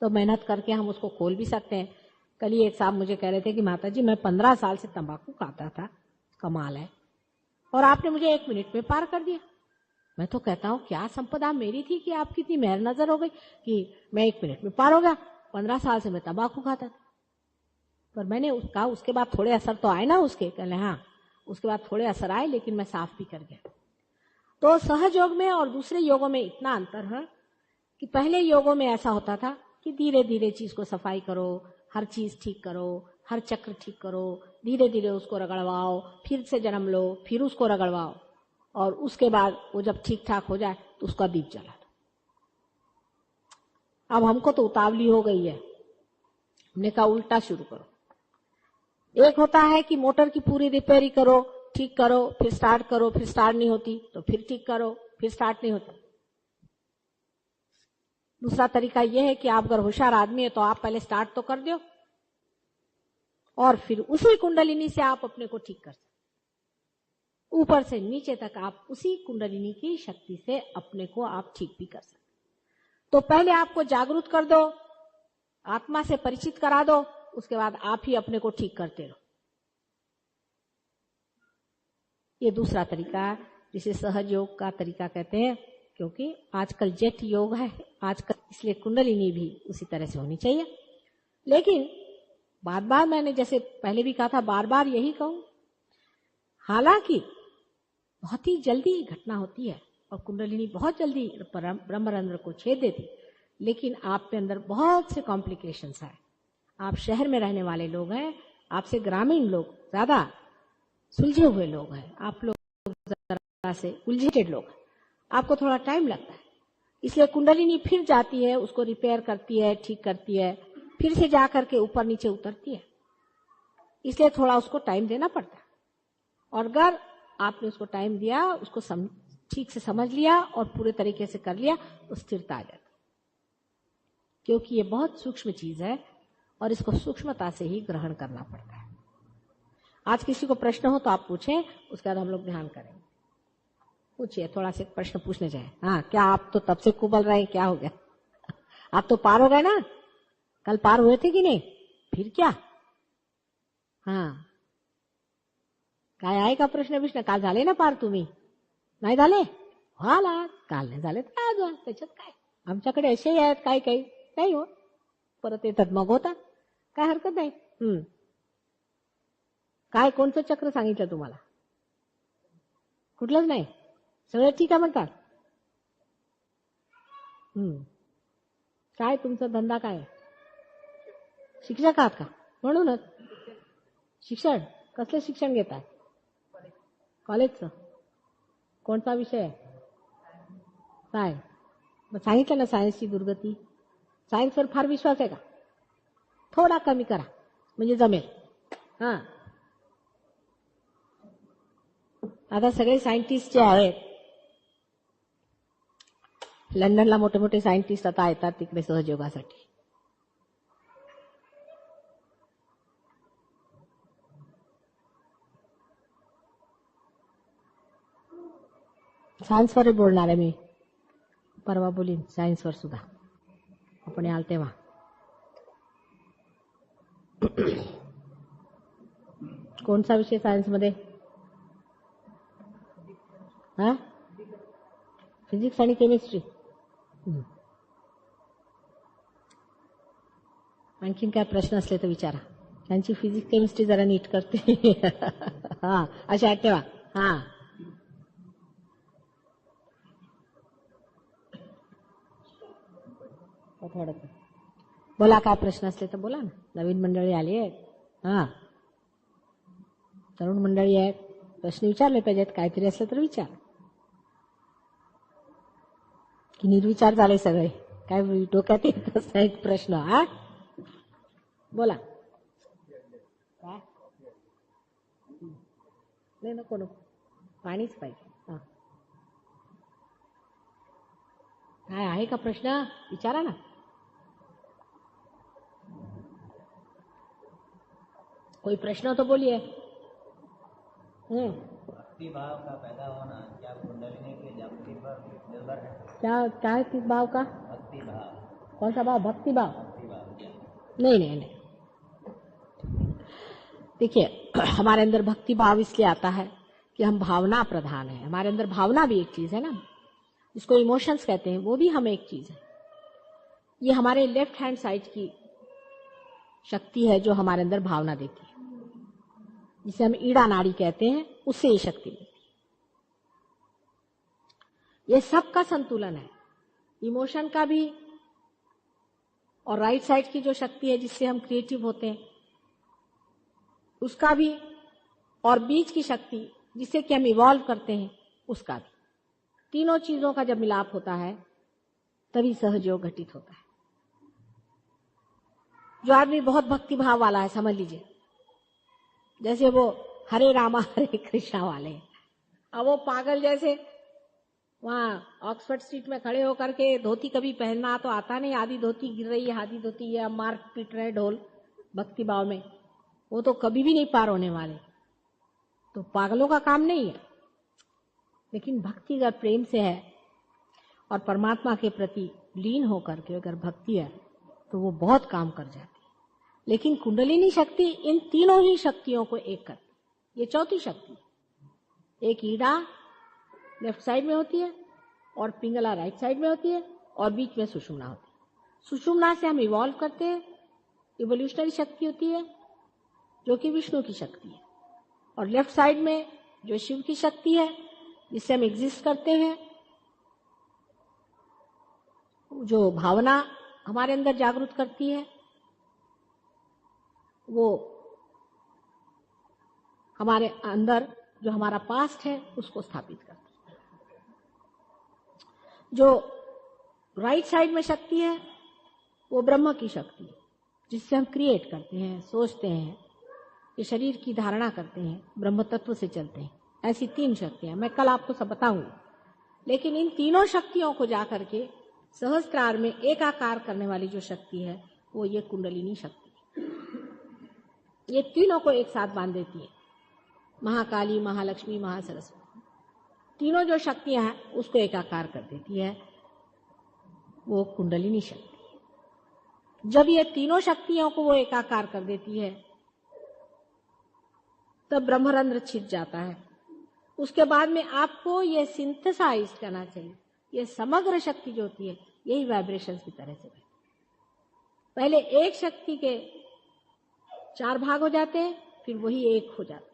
तो मेहनत करके हम उसको खोल भी सकते हैं। कल ही एक साहब मुझे कह रहे थे कि माता जी मैं 15 साल से तंबाकू खाता था, कमाल है, और आपने मुझे 1 मिनट में पार कर दिया। मैं तो कहता हूँ क्या संपदा मेरी थी कि आपकी इतनी मेहर नजर हो गई कि मैं 1 मिनट में पार हो गया। 15 साल से मैं तंबाकू खाता था, पर मैंने कहा उसके बाद थोड़े असर तो आए ना उसके, कहले हाँ उसके बाद थोड़े असर आए, लेकिन मैं साफ भी कर गया। तो सहयोग में और दूसरे योगों में इतना अंतर है कि पहले योगों में ऐसा होता था कि धीरे धीरे चीज को सफाई करो, हर चीज ठीक करो, हर चक्र ठीक करो, धीरे धीरे उसको रगड़वाओ, फिर से जन्म लो, फिर उसको रगड़वाओ, और उसके बाद वो जब ठीक ठाक हो जाए तो उसका दीप जला दो। अब हमको तो उतावली हो गई है, हमने कहा उल्टा शुरू करो। एक होता है कि मोटर की पूरी रिपेयरी करो, ठीक करो, फिर स्टार्ट करो, फिर स्टार्ट नहीं होती तो फिर ठीक करो, फिर स्टार्ट नहीं होता। दूसरा तरीका यह है कि आप अगर होशियार आदमी है तो आप पहले स्टार्ट तो कर दो और फिर उसी कुंडलिनी से आप अपने को ठीक कर सकते। ऊपर से नीचे तक आप उसी कुंडलिनी की शक्ति से अपने को आप ठीक भी कर सकते। तो पहले आपको जागरूक कर दो, आत्मा से परिचित करा दो, उसके बाद आप ही अपने को ठीक करते रहो। ये दूसरा तरीका है जिसे सहज योग का तरीका कहते हैं, क्योंकि आजकल जेट योग है आजकल, इसलिए कुंडलिनी भी उसी तरह से होनी चाहिए। लेकिन बार बार मैंने जैसे पहले भी कहा था, बार बार यही कहूं, हालांकि बहुत ही जल्दी घटना होती है और कुंडलिनी बहुत जल्दी ब्रह्मरंध्र को छेद देती, लेकिन आप पे अंदर बहुत से कॉम्प्लिकेशंस है। आप शहर में रहने वाले लोग हैं, आपसे ग्रामीण लोग ज्यादा सुलझे हुए लोग हैं, आप लोग जरा से उलझेटेड लोग हैं, आपको थोड़ा टाइम लगता है। इसलिए कुंडलिनी फिर जाती है, उसको रिपेयर करती है, ठीक करती है, फिर से जाकर के ऊपर नीचे उतरती है, इसलिए थोड़ा उसको टाइम देना पड़ता है। और अगर आपने उसको टाइम दिया, उसको ठीक से समझ लिया और पूरे तरीके से कर लिया तो स्थिरता आ जाती, क्योंकि ये बहुत सूक्ष्म चीज है और इसको सूक्ष्मता से ही ग्रहण करना पड़ता है। आज किसी को प्रश्न हो तो आप पूछें, उसके बाद हम लोग ध्यान करेंगे। पूछिए, थोड़ा से प्रश्न पूछने जाए। हाँ, क्या आप तो तब से कुबल रहे हैं, क्या हो गया? आप तो पार हो गए ना, कल पार हुए थे कि नहीं? फिर क्या? हाँ, काय आहे का प्रश्न विष्ण? काल झाले ना पार तुम्ही? नाही झाले? व्हाला, काल नाही झाले तर काय झालं, त्याच्यात काय? आमच्याकडे असेही आहेत काही काही, नाही हो, परत येतात मग होतात, काय हरकत नाही. काय कोणतं चक्र सांगितलं तुम्हाला? कुठलंच नाही, सगळं ठीक आहे म्हणतात. काय तुमचा धंदा काय आहे? शिक्षक आहात का? म्हणूनच शिक्षण, कसलं शिक्षण घेताय? कॉलेजचं? कोणता विषय आहे? सायन्स. मग सांगितलं ना सायन्सची दुर्गती. सायन्सवर फार विश्वास आहे का? थोडा कमी करा म्हणजे जमेल. हा, आता सगळे सायंटिस्ट जे आहेत, लंडनला मोठे मोठे सायंटिस्ट आता येतात तिकडे सहजयोगासाठी. सायन्सवर बोलणार आहे मी, परवा बोलीन सायन्सवर सुद्धा, आपण याल तेव्हा. कोणता विषय सायन्समध्ये? हा, फिजिक्स आणि केमिस्ट्री. आणखीन काय प्रश्न असले तर विचारा. त्यांची फिजिक्स केमिस्ट्री जरा नीट करते. हा, अशा ठेवा. हा, थोडं बोला, काय प्रश्न असले तर बोला ना. नवीन मंडळी आली आहेत, हा, तरुण मंडळी आहेत, प्रश्न विचारले पाहिजेत. काहीतरी असलं तर विचार, की निर्विचार झाले सगळे, काय डोक्यात येतच नाही प्रश्न. हा, बोला. काय नाही, नको नको, पाणीच पाहिजे. हा, काय आहे का प्रश्न? विचारा ना. कोई प्रश्न हो तो बोलिए. भक्ति भाव का पैदा होना क्या कुंडलिनी की जागृति पर निर्भर है? क्या किस भाव का? भक्ति भाव. कौन सा भाव? भक्ति भाव? भक्ति भाव. नहीं नहीं नहीं, देखिए, हमारे अंदर भक्ति भाव इसलिए आता है कि हम भावना प्रधान है. हमारे अंदर भावना भी एक चीज है ना, जिसको इमोशंस कहते हैं, वो भी हम एक चीज है. ये हमारे लेफ्ट हैंड साइड की शक्ति है जो हमारे अंदर भावना देती है, जिसे हम ईड़ा नाड़ी कहते हैं, उससे ये शक्ति मिलती है. ये सबका संतुलन है, इमोशन का भी और राइट साइड की जो शक्ति है जिससे हम क्रिएटिव होते हैं उसका भी, और बीच की शक्ति जिससे कि हम इवॉल्व करते हैं उसका भी. तीनों चीजों का जब मिलाप होता है तभी सहजयोग घटित होता है. जो आदमी बहुत भक्ति भाव वाला है, समझ लीजिए, जैसे वो हरे रामा हरे कृष्णा वाले हैं, अब वो पागल जैसे वहाँ ऑक्सफोर्ड स्ट्रीट में खड़े होकर के धोती कभी पहनना तो आता नहीं, आधी धोती गिर रही है, आधी धोती है, मार पीट रहे ढोल भक्ति भाव में, वो तो कभी भी नहीं पार होने वाले। तो पागलों का काम नहीं है। लेकिन भक्ति अगर प्रेम से है और परमात्मा के प्रति लीन होकर के अगर भक्ति है तो वो बहुत काम कर जाती है। लेकिन कुंडलिनी शक्ति इन तीनों ही शक्तियों को एक करती है। ये चौथी शक्ति, एक ईड़ा लेफ्ट साइड में होती है और पिंगला राइट साइड में होती है और बीच में सुषुम्ना होती है। सुषुम्ना से हम इवॉल्व करते हैं, इवोल्यूशनरी शक्ति होती है जो कि विष्णु की शक्ति है। और लेफ्ट साइड में जो शिव की शक्ति है जिससे हम एग्जिस्ट करते हैं, जो भावना हमारे अंदर जागृत करती है, वो हमारे अंदर जो हमारा पास्ट है उसको स्थापित करती है। जो राइट साइड में शक्ति है वो ब्रह्म की शक्ति है जिससे हम क्रिएट करते हैं, सोचते हैं, ये शरीर की धारणा करते हैं, ब्रह्म तत्व से चलते हैं। ऐसी तीन शक्तियां मैं कल आपको सब बताऊंगी। लेकिन इन तीनों शक्तियों को जाकर के सहस्त्रार में एकाकार करने वाली जो शक्ति है वो ये कुंडलिनी शक्ति है। ये तीनों को एक साथ बांध देती है। महाकाली, महालक्ष्मी, महासरस्वती, तीनों जो शक्तियां हैं उसको एकाकार कर देती है वो कुंडलिनी शक्ति। जब ये तीनों शक्तियों को वो एकाकार कर देती है तब ब्रह्मरंध्र छिद जाता है। उसके बाद में आपको ये सिंथेसाइज करना चाहिए। ये समग्र शक्ति जो होती है यही वाइब्रेशंस की तरह से है। पहले एक शक्ति के 4 भाग हो जाते हैं, फिर वही एक हो जाते हैं।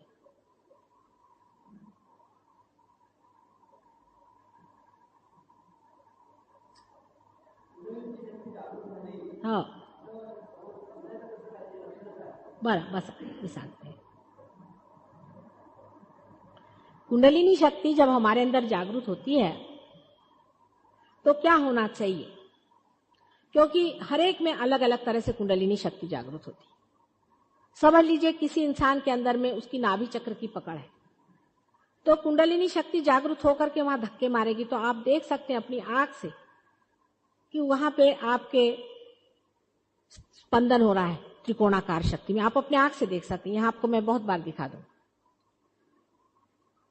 हाँ बस शांत है। कुंडलिनी शक्ति जब हमारे अंदर जागृत होती है तो क्या होना चाहिए, क्योंकि हर एक में अलग अलग तरह से कुंडलिनी शक्ति जागृत होती है। समझ लीजिए किसी इंसान के अंदर में उसकी नाभि चक्र की पकड़ है तो कुंडलिनी शक्ति जागृत होकर के वहां धक्के मारेगी तो आप देख सकते हैं अपनी आंख से कि वहां पे आपके स्पंदन हो रहा है त्रिकोणाकार शक्ति में। आप अपने आंख से देख सकते हैं। यहां आपको मैं बहुत बार दिखा दूं।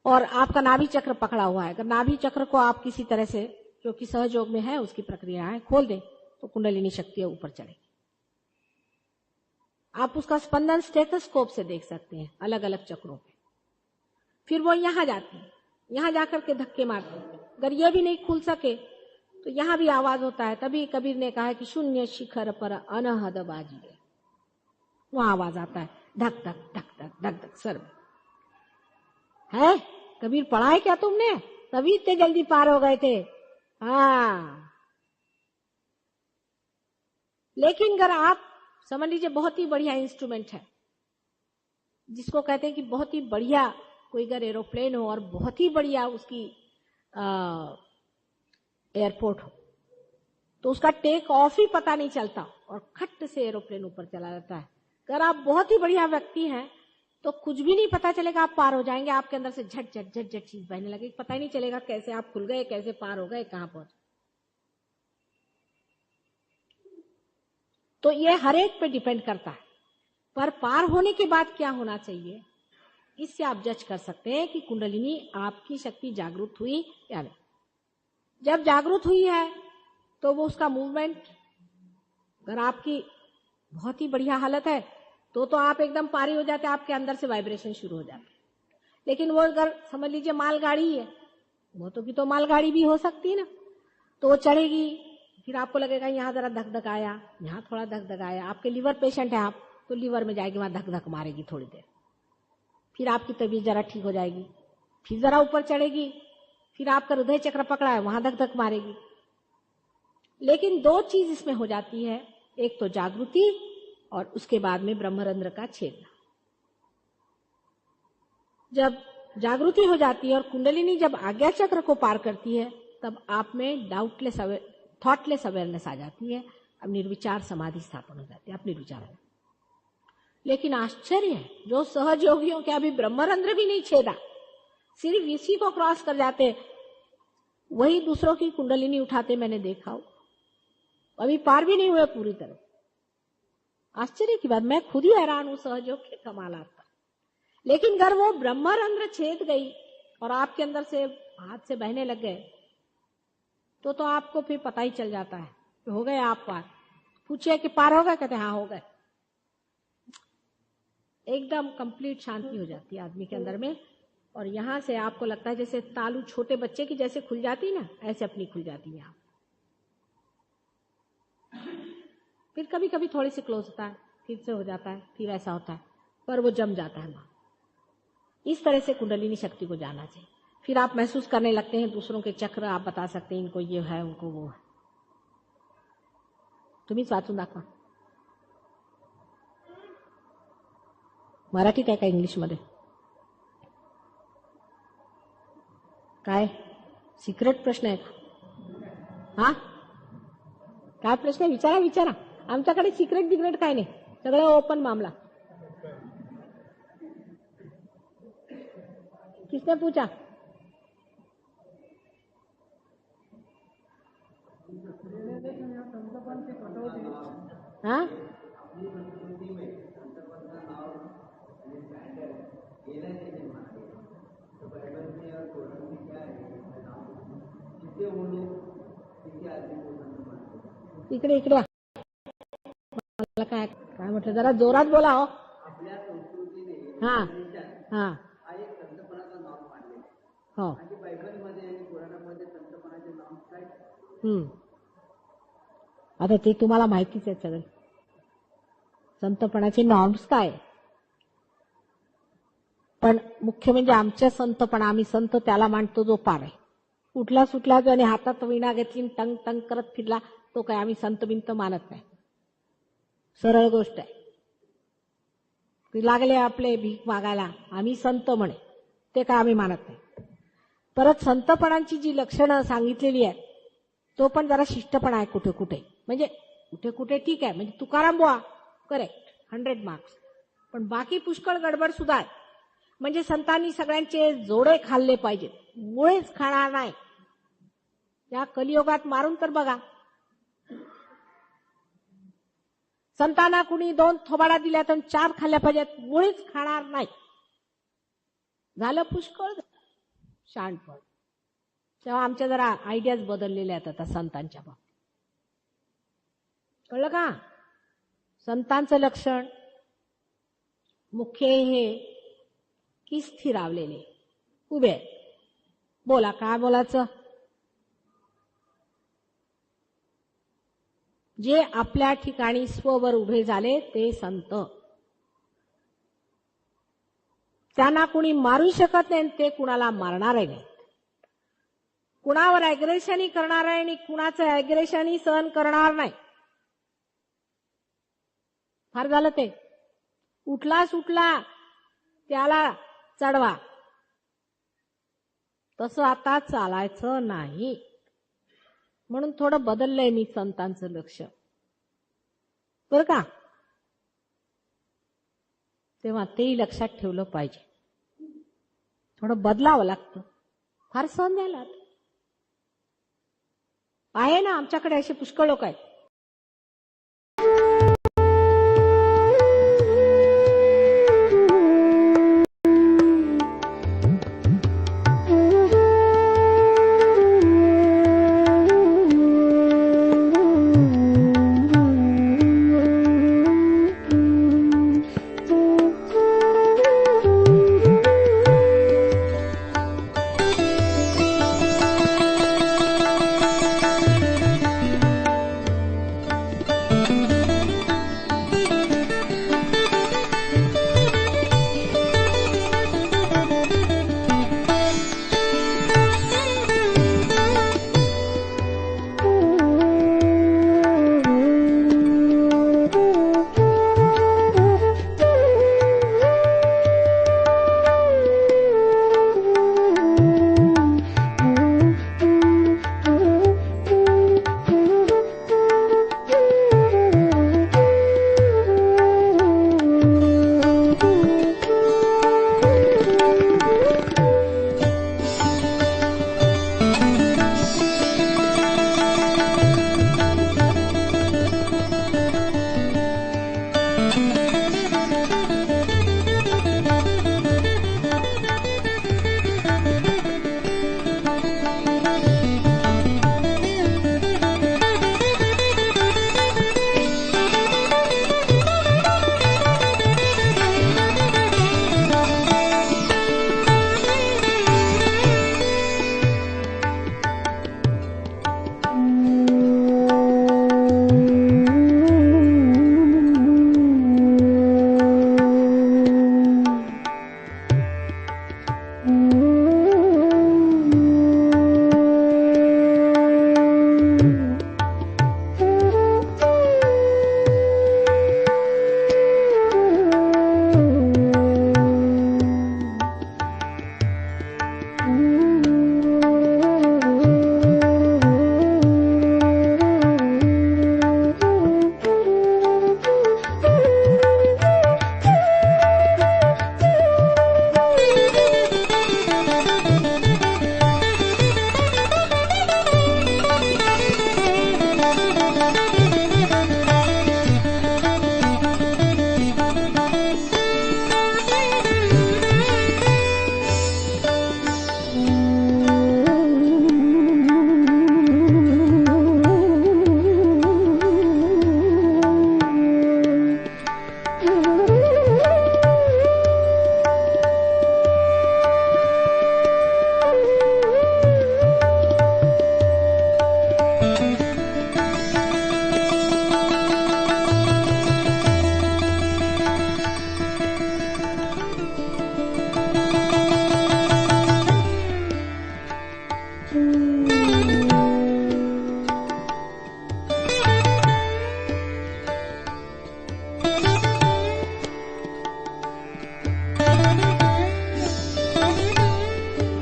और आपका नाभि चक्र पकड़ा हुआ है। अगर नाभि चक्र को आप किसी तरह से, जो कि सहयोग में है उसकी प्रक्रिया है, खोल दें तो कुंडलिनी शक्ति ऊपर चढ़ेगी। आप उसका स्पंदन स्टेथोस्कोप से देख सकते हैं अलग अलग चक्रों पे। फिर वो यहां जाती है, यहां जाकर के धक्के मारती है। अगर ये भी नहीं खुल सके तो यहां भी आवाज होता है। तभी कबीर ने कहा है कि शून्य शिखर पर अनहद बाजी, वहां आवाज आता है धक धक धक धक धक धक। सर है कबीर पढ़ा है क्या तुमने? तभी इतने जल्दी पार हो गए थे। हाँ, लेकिन अगर आप समझ लीजिए बहुत ही बढ़िया इंस्ट्रूमेंट है जिसको कहते हैं कि बहुत ही बढ़िया कोई अगर एरोप्लेन हो और बहुत ही बढ़िया उसकी एयरपोर्ट हो तो उसका टेक ऑफ ही पता नहीं चलता और खट से एरोप्लेन ऊपर चला जाता है। अगर आप बहुत ही बढ़िया व्यक्ति हैं तो कुछ भी नहीं पता चलेगा, आप पार हो जाएंगे। आपके अंदर से झट झट झट झट चीज बहने लगेगी, पता ही नहीं चलेगा कैसे आप खुल गए, कैसे पार हो गए, कहां पहुंचे। तो ये हर एक पे डिपेंड करता है। पर पार होने के बाद क्या होना चाहिए, इससे आप जज कर सकते हैं कि कुंडलिनी आपकी शक्ति जागृत हुई या नहीं। जब जागृत हुई है तो वो उसका मूवमेंट, अगर आपकी बहुत ही बढ़िया हालत है तो आप एकदम पारी हो जाते हैं, आपके अंदर से वाइब्रेशन शुरू हो जाते। लेकिन वो अगर समझ लीजिए मालगाड़ी है, वो तो मालगाड़ी भी हो सकती है ना, तो वो चढ़ेगी, फिर आपको लगेगा यहाँ जरा धक धक आया, यहाँ थोड़ा धक धक आया। आपके लीवर पेशेंट है आप, तो लीवर में जाएगी, वहां धक धक मारेगी थोड़ी देर, फिर आपकी तबीयत जरा ठीक हो जाएगी, फिर जरा ऊपर चढ़ेगी, फिर आपका हृदय चक्र पकड़ा है, वहां धक धक मारेगी। लेकिन 2 चीज इसमें हो जाती है, एक तो जागृति और उसके बाद में ब्रह्मरंध्र का छेदना। जब जागृति हो जाती है और कुंडलिनी जब आज्ञा चक्र को पार करती है तब आप में थॉटलेस अवेयरनेस आ जाती है। अब निर्विचार समाधि स्थापन हो जाती है, आप निर्विचार हो। लेकिन आश्चर्य है, जो सहज योगियों के अभी ब्रह्मरंध्र भी नहीं छेदा, सिर्फ इसी को क्रॉस कर जाते, वही दूसरों की कुंडलिनी उठाते मैंने देखा हो, अभी पार भी नहीं हुए पूरी तरह। आश्चर्य की बात, मैं खुद ही हैरान हूं सहयोग के कमाल आता। लेकिन अगर वो ब्रह्मरंध्र छेद गई और आपके अंदर से हाथ से बहने लग गए तो आपको फिर पता ही चल जाता है कि हो गए आप पार। पूछिए कि पार हो गए, कहते हाँ हो गए। एकदम कंप्लीट शांति हो जाती है आदमी के अंदर में, और यहां से आपको लगता है जैसे तालू छोटे बच्चे की जैसे खुल जाती ना, ऐसे अपनी खुल जाती है। फिर कभी कभी थोड़ी सी क्लोज होता है, फिर से हो जाता है, फिर ऐसा होता है, पर वो जम जाता है वहां। इस तरह से कुंडलिनी शक्ति को जाना चाहिए। फिर आप महसूस करने लगते हैं दूसरों के चक्र, आप बता सकते हैं इनको ये है उनको वो है। तुम्हीच वाचून दाखवा। मराठीत आहे का इंग्लिशमध्ये? काय सिक्रेट प्रश्न आहे का? हा, काय प्रश्न आहे? विचारा विचारा. आमच्याकडे सिक्रेट बिग्रेट काय नाही, सगळं ओपन मामला. किसने पूछा? हाँ? इकडे इकडे मला काय काय म्हटलं, जरा जोरात बोला हो. हा हा हो. आता ते तुम्हाला माहितीच आहे सगळे संतपणाचे नॉर्म्स काय. पण मुख्य म्हणजे आमच्या संतपणा, आम्ही संत त्याला मानतो जो पार आहे. उठला सुटला जो आणि हातात वीणा घेतली टंग टंग करत फिरला तो काय आम्ही संत बिंत मानत नाही. सरळ गोष्ट आहे. लागले आपले भीक मागायला आम्ही संत म्हणे, ते काय आम्ही मानत नाही. परत संतपणाची जी लक्षणं सांगितलेली आहेत तो पण जरा शिष्टपणा आहे कुठे कुठे, म्हणजे कुठे कुठे ठीक आहे, म्हणजे तुकाराम बुवा करेक्ट 100 मार्क्स. पण बाकी पुष्कळ गडबड सुद्धा आहे. म्हणजे संतांनी सगळ्यांचे जोडे खाल्ले पाहिजेत, मुळेच खाणार नाही. या कलियुगात मारून तर बघा, संतांना कुणी 2 थोबाडा दिल्या तर 4 खाल्ल्या पाहिजेत, मुळेच खाणार नाही. झालं पुष्कळ शहाणपण. तेव्हा आमच्या जरा आयडियाज बदललेल्या आहेत आता संतांच्या बाबतीत. कळलं का? संतांचं लक्षण मुख्य हे की स्थिरावलेले उभे. बोला काय बोलायचं? जे आपल्या ठिकाणी स्ववर उभे झाले ते संत. त्यांना कुणी मारू शकत नाही, ते कुणाला मारणारही नाही. कुणावर ऍग्रेशनही करणार आहे आणि कुणाचं ऍग्रेशनही सहन करणार नाही. फार झालं ते. उठला सुटला त्याला चढवा, तसं आता चालायचं नाही. म्हणून थोडं बदललंय मी संतांचं लक्ष, बरं का? तेव्हा तेही लक्षात ठेवलं पाहिजे. थोडं बदलावं लागतं. फार सहन द्यायला आहे ना, आमच्याकडे असे पुष्कळ लोक आहेत